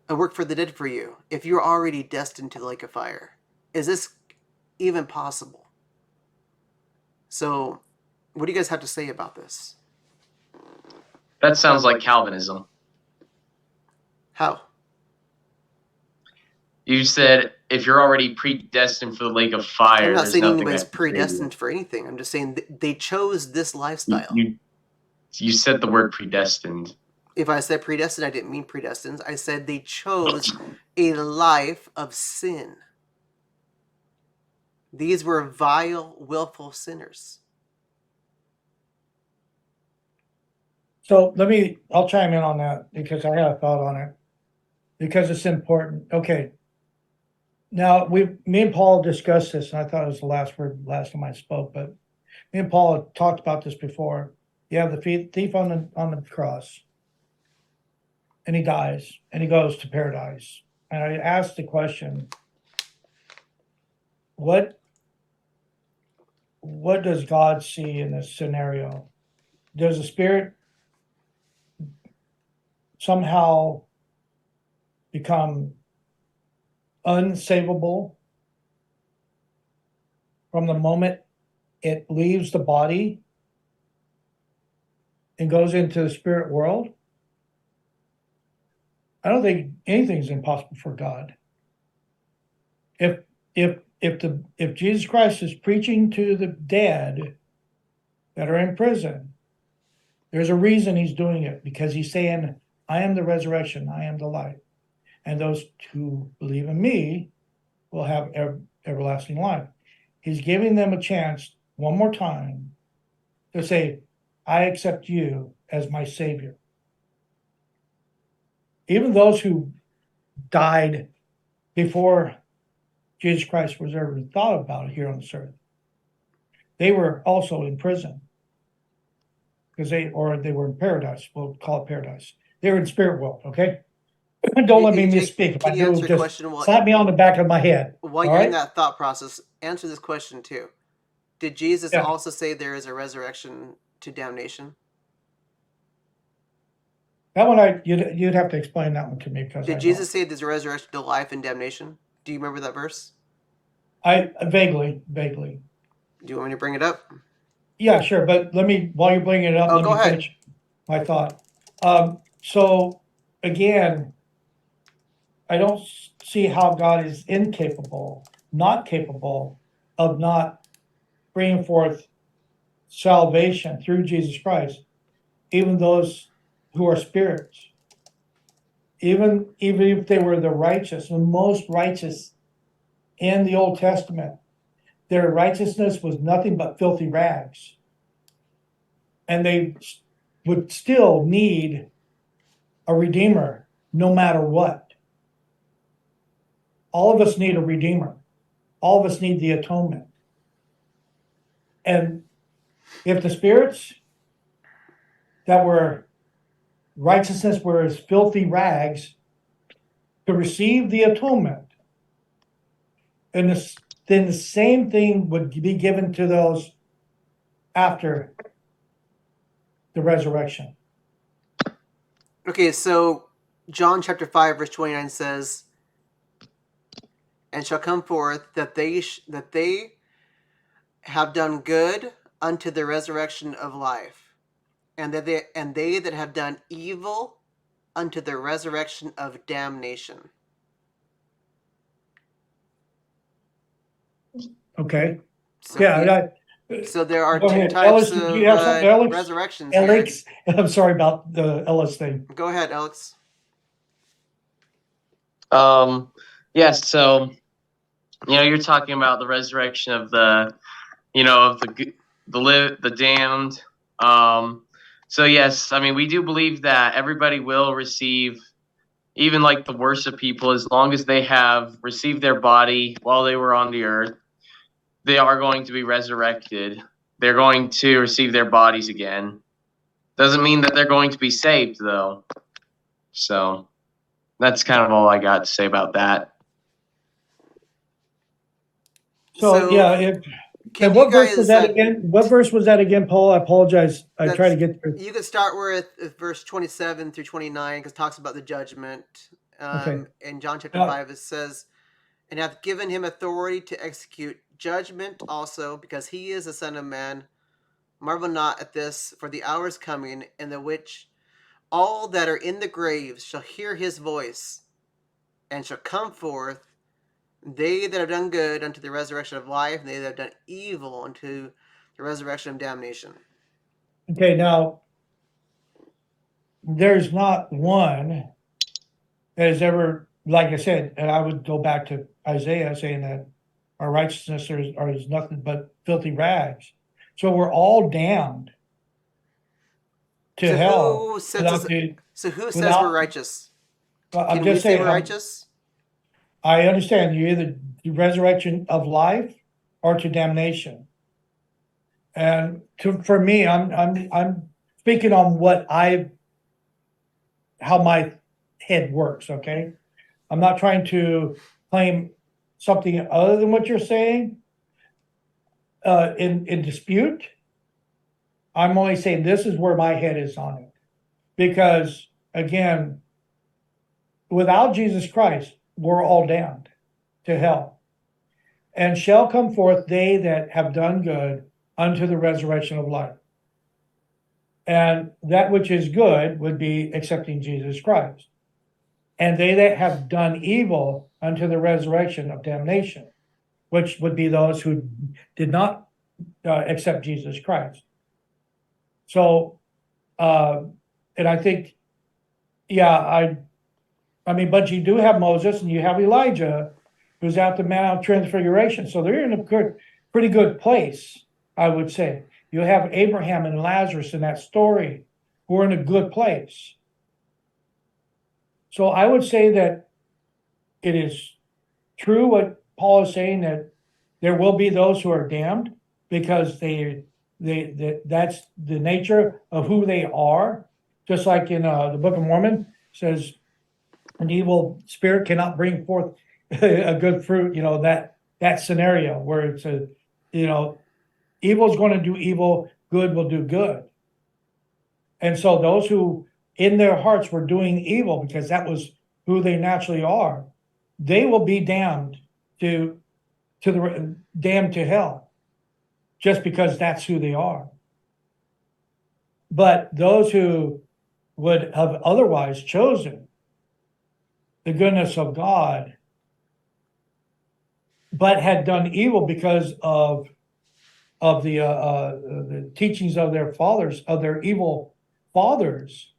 a work for the dead for you if you're already destined to the lake of fire? Is this even possible? So, what do you guys have to say about this? That sounds like Calvinism. How? You said if you're already predestined for the lake of fire, I'm not there's saying nothing anybody's that can save you. predestined for anything. I'm just saying they chose this lifestyle. You said the word predestined. If I said predestined, I didn't mean predestined. I said they chose a life of sin. These were vile, willful sinners. So I'll chime in on that because I had a thought on it, because it's important. Okay. Now me and Paul discussed this, and I thought it was the last time I spoke, but me and Paul had talked about this before. You have the thief on the cross, and he dies, and he goes to paradise. And I asked the question, what does God see in this scenario? Does the spirit somehow become unsavable from the moment it leaves the body and goes into the spirit world? I don't think anything's impossible for God. If Jesus Christ is preaching to the dead that are in prison, there's a reason he's doing it, because he's saying, I am the resurrection, I am the life. And those who believe in me will have everlasting life. He's giving them a chance one more time to say, I accept you as my Savior. Even those who died before Jesus Christ was ever thought about here on this earth, they were also in prison, because they were in paradise. We'll call it paradise. They were in spirit world. Okay. Don't let me misspeak. If I do, just slap me on the back of my head. While you're in that thought process, answer this question too. Did Jesus also say there is a resurrection to damnation? That one, you'd have to explain that one to me, because did Jesus say there's a resurrection to life and damnation? Do you remember that verse? I vaguely. Do you want me to bring it up? Yeah, sure. But while you're bringing it up, let me finish my thought. So again, I don't see how God is not capable of not bringing forth salvation through Jesus Christ, even those who are spirits, even if they were the righteous, the most righteous in the Old Testament, their righteousness was nothing but filthy rags. And they would still need a redeemer no matter what. All of us need a redeemer. All of us need the atonement. And if the spirits that were righteousness were as filthy rags to receive the atonement, and then the same thing would be given to those after the resurrection. Okay, so John chapter 5 verse 29 says, and shall come forth that they have done good unto the resurrection of life, and they that have done evil unto the resurrection of damnation. Okay. So so there are two types Ellis, of do you have something, Alex? resurrections. Alex, I'm sorry about the Ellis thing. Go ahead, Alex. Yes. So you're talking about the resurrection of the the damned. So yes, I mean we do believe that everybody will receive, even like the worst of people, as long as they have received their body while they were on the earth, they are going to be resurrected. They're going to receive their bodies again. Doesn't mean that they're going to be saved, though. So that's kind of all I got to say about that. So So yeah, can and you what verse was guys that again? What verse was that again, Paul? I apologize. I try that's to get through. you can start with verse 27 through 29 because it talks about the judgment. Okay. In John chapter Uh, 5 it says, and hath given him authority to execute judgment also, because he is the Son of Man. Marvel not at this, for the hour is coming, in the which all that are in the graves shall hear his voice, and shall come forth, they that have done good unto the resurrection of life, and they that have done evil unto the resurrection of damnation. okay, now there's not one that has ever, like I said, and I would go back to Isaiah saying that our righteousness is nothing but filthy rags. So we're all damned to So hell who says without us, the so who says we're without. righteous? I'm Can we just say saying. we're righteous? I understand you either the resurrection of life or to damnation. And for me, I'm speaking on how my head works. Okay, I'm not trying to claim something other than what you're saying in dispute. I'm only saying this is where my head is on it, because again, without Jesus Christ, we're all damned to hell. And shall come forth they that have done good unto the resurrection of life. And that which is good would be accepting Jesus Christ. And they that have done evil unto the resurrection of damnation, which would be those who did not accept Jesus Christ. So, and I think, yeah, I mean, but you do have Moses and you have Elijah, who's out the Mount of Transfiguration. So they're in a pretty good place, I would say. You have Abraham and Lazarus in that story who are in a good place. So I would say that it is true what Paul is saying, that there will be those who are damned because that's the nature of who they are. Just like in the Book of Mormon says, an evil spirit cannot bring forth a good fruit. That scenario where it's evil is going to do evil, good will do good. And so those who in their hearts were doing evil because that was who they naturally are, they will be damned damned to hell just because that's who they are. But those who would have otherwise chosen the goodness of God, but had done evil because of the teachings of their fathers, of their evil fathers,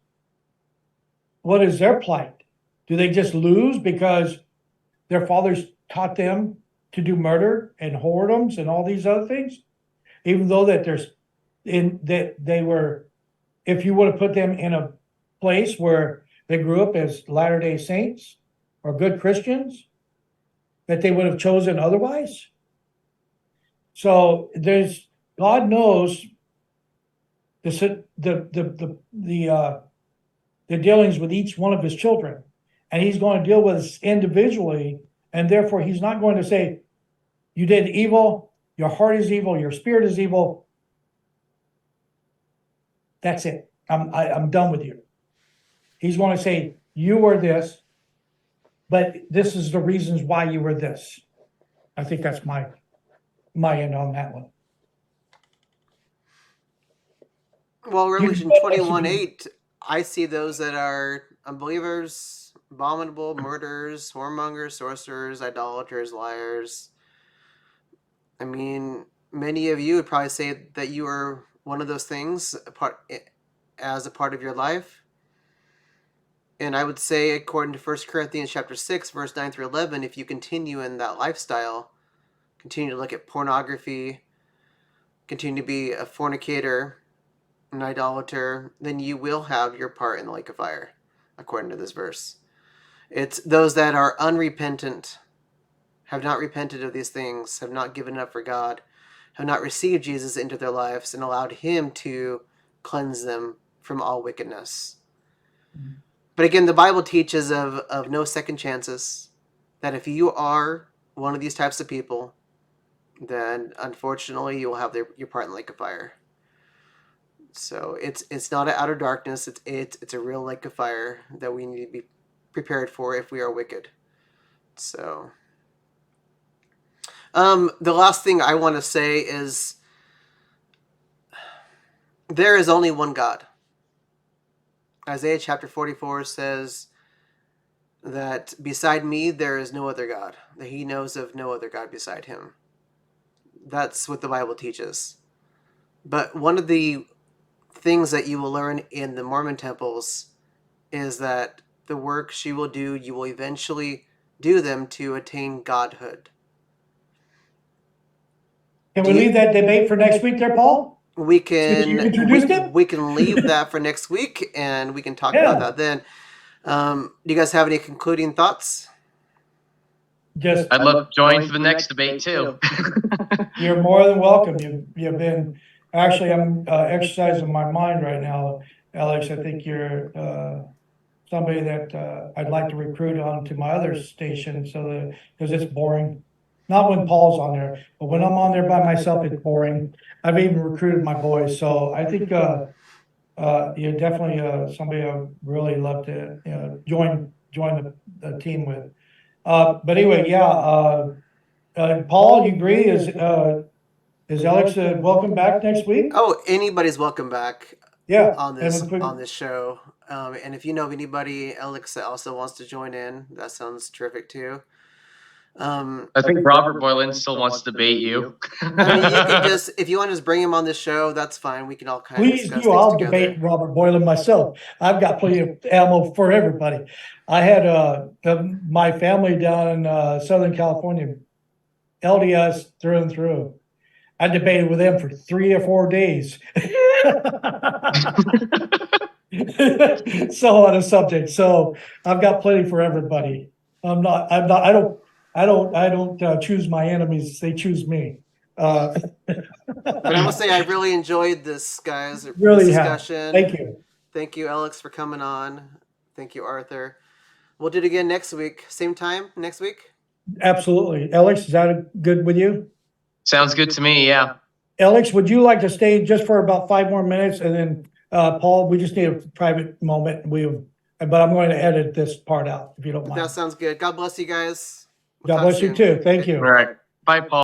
what is their plight? Do they just lose because their fathers taught them to do murder and whoredoms and all these other things? Even though that they were, if you would have put them in a place where they grew up as Latter-day Saints or good Christians, that they would have chosen otherwise. So God knows the dealings with each one of his children, and he's going to deal with us individually, and therefore he's not going to say, you did evil, your heart is evil, your spirit is evil, that's it, I'm done with you. He's going to say, you were this, but this is the reasons why you were this. I think that's my end on that one. Well, You can Revelation go next if 21:8, I see those that are unbelievers, abominable, murderers, whoremongers, sorcerers, idolaters, liars. I mean, many of you would probably say that you are one of those things as a part of your life. And I would say, according to 1 Corinthians chapter 6, verse 9 through 11, if you continue in that lifestyle, continue to look at pornography, continue to be a fornicator, an idolater, then you will have your part in the lake of fire, according to this verse. It's those that are unrepentant, have not repented of these things, have not given up for God, have not received Jesus into their lives and allowed him to cleanse them from all wickedness. But again, the Bible teaches of no second chances, that if you are one of these types of people, then unfortunately you will have your part in the lake of fire. So it's not an outer darkness, it's a real lake of fire that we need to be prepared for if we are wicked. So the last thing I want to say is there is only one God. Isaiah chapter 44 says that beside me there is no other God, that he knows of no other God beside him. That's what the Bible teaches. But one of the things that you will learn in the Mormon temples is that the works you will do, you will eventually do them to attain godhood. Can we leave that debate for next week there, Paul? We Since you can introduced it? we can leave that for next week, and we can talk about that then. Do you guys have any concluding thoughts? Just I'd love to join for the next debate too. you're more than welcome. You've been actually I'm exercising my mind right now, Alex. I think you're somebody that I'd like to recruit onto my other station so that because it's boring. Not when Paul's on there, but when I'm on there by myself, it's boring. I've even recruited my boys, so I think you're definitely somebody I'd really love to join the team with. But anyway, yeah. Paul, you agree? Is Alex welcome back next week? Oh, anybody's welcome back. Yeah, on this show. And if you know of anybody else that also wants to join in, that sounds terrific too. I think Robert Boylan still wants to debate you. I mean, you can just, if you want to just bring him on this show, that's fine. We can all kind of please discuss do. things I'll together. debate Robert Boylan myself. I've got plenty of ammo for everybody. I had my family down in Southern California, LDS through and through. I debated with them for 3 or 4 days. So on a subject. So I've got plenty for everybody. I don't choose my enemies. They choose me. But I must say, I really enjoyed this, guys. Really this have. discussion. Thank you. Thank you, Alex, for coming on. Thank you, Arthur. We'll do it again next week. Same time next week? Absolutely. Alex, is that good with you? Sounds good to me, yeah. Alex, would you like to stay just for about 5 more minutes? And then, Paul, we just need a private moment. But I'm going to edit this part out if you don't mind. That sounds good. God bless you guys. God bless you too. Thank you. All right. Bye, Paul.